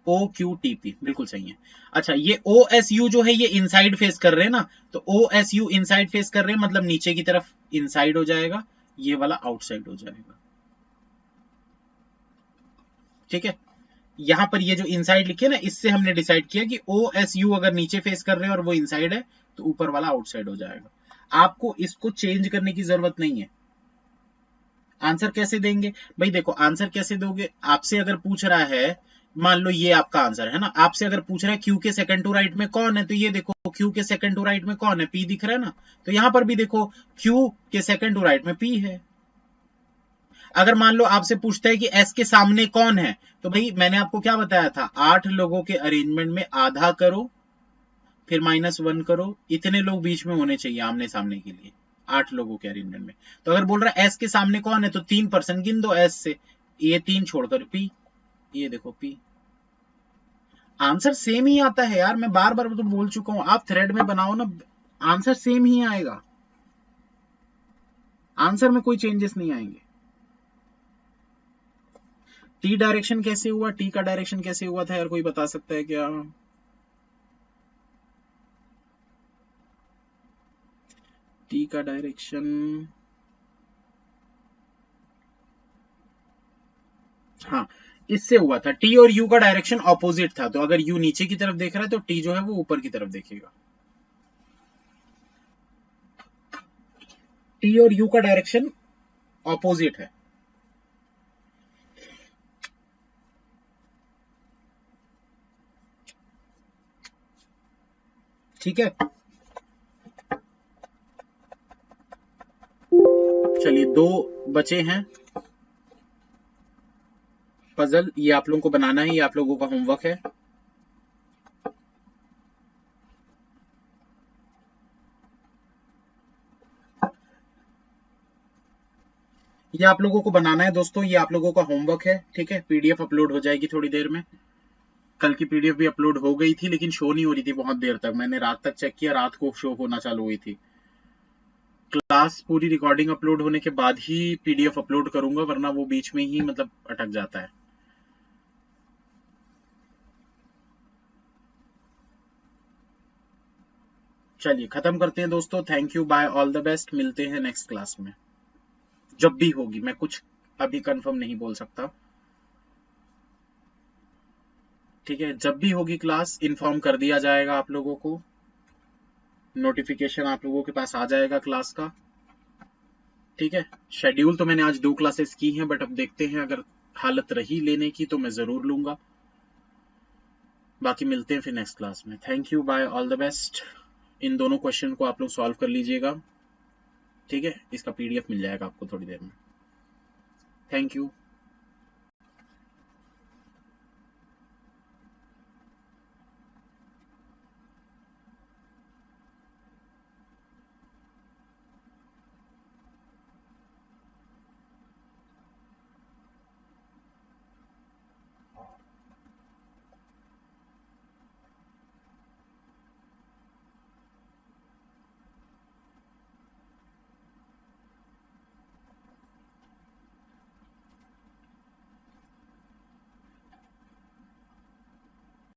OQTP बिल्कुल सही है। अच्छा, ये OSU जो है ये इनसाइड फेस कर रहे हैं ना, तो OSU इनसाइड फेस कर रहे हैं, मतलब नीचे की तरफ इनसाइड हो जाएगा, ये वाला आउटसाइड हो जाएगा। ठीक है, यहां पर ये जो इनसाइड लिखे ना, इससे हमने डिसाइड किया कि OSU अगर नीचे फेस कर रहे हैं और वो इनसाइड है तो ऊपर वाला आउटसाइड हो जाएगा। आपको इसको चेंज करने की जरूरत नहीं है। आंसर कैसे देंगे भाई, देखो आंसर कैसे दोगे, आपसे अगर पूछ रहा है, मान लो ये आपका आंसर है ना, आपसे अगर पूछ रहा है क्यू के सेकंड टू राइट में कौन है, तो ये देखो क्यू के सेकंड टू राइट में कौन है, पी दिख रहा है ना, तो यहां पर भी देखो क्यू के सेकंड टू राइट में पी है। अगर मान लो आपसे पूछता है कि एस के सामने कौन है, तो भाई मैंने आपको क्या बताया था, 8 लोगों के अरेंजमेंट में आधा करो फिर -1 करो, इतने लोग बीच में होने चाहिए आमने सामने के लिए 8 लोगों के अरेंजमेंट में। तो अगर बोल रहा है एस के सामने कौन है, तो 3% गिन दो एस से, ये 3 छोड़कर पी, ये देखो पी। आंसर सेम ही आता है यार, मैं बार बार तो बोल चुका हूं, आप थ्रेड में बनाओ ना, आंसर सेम ही आएगा, आंसर में कोई चेंजेस नहीं आएंगे। टी डायरेक्शन कैसे हुआ, टी का डायरेक्शन कैसे हुआ था यार, कोई बता सकता है क्या? टी का डायरेक्शन, हाँ इससे हुआ था, टी और यू का डायरेक्शन ऑपोजिट था, तो अगर यू नीचे की तरफ देख रहा है तो टी जो है वो ऊपर की तरफ देखेगा। टी और यू का डायरेक्शन ऑपोजिट है। ठीक है, चलिए 2 बचे हैं पजल, ये आप लोगों को बनाना है, ये आप लोगों का होमवर्क है। ये आप लोगों को बनाना है दोस्तों, ये आप लोगों का होमवर्क है। ठीक है, पीडीएफ अपलोड हो जाएगी थोड़ी देर में। कल की पीडीएफ भी अपलोड हो गई थी लेकिन शो नहीं हो रही थी बहुत देर तक, मैंने रात तक चेक किया, रात को शो होना चालू हुई थी। क्लास पूरी रिकॉर्डिंग अपलोड होने के बाद ही पीडीएफ अपलोड करूंगा, वरना वो बीच में ही मतलब अटक जाता है। चलिए खत्म करते हैं दोस्तों, thank you, bye, all the best, मिलते हैं नेक्स्ट क्लास में जब भी होगी, मैं कुछ अभी कंफर्म नहीं बोल सकता। ठीक है, जब भी होगी क्लास इन्फॉर्म कर दिया जाएगा आप लोगों को, नोटिफिकेशन आप लोगों के पास आ जाएगा क्लास का। ठीक है, शेड्यूल तो मैंने आज 2 क्लासेस की हैं, बट अब देखते हैं, अगर हालत रही लेने की तो मैं जरूर लूंगा। बाकी मिलते हैं फिर नेक्स्ट क्लास में, thank you, bye, all the best. इन दोनों क्वेश्चन को आप लोग सॉल्व कर लीजिएगा। ठीक है, इसका पीडीएफ मिल जाएगा आपको थोड़ी देर में। Thank you.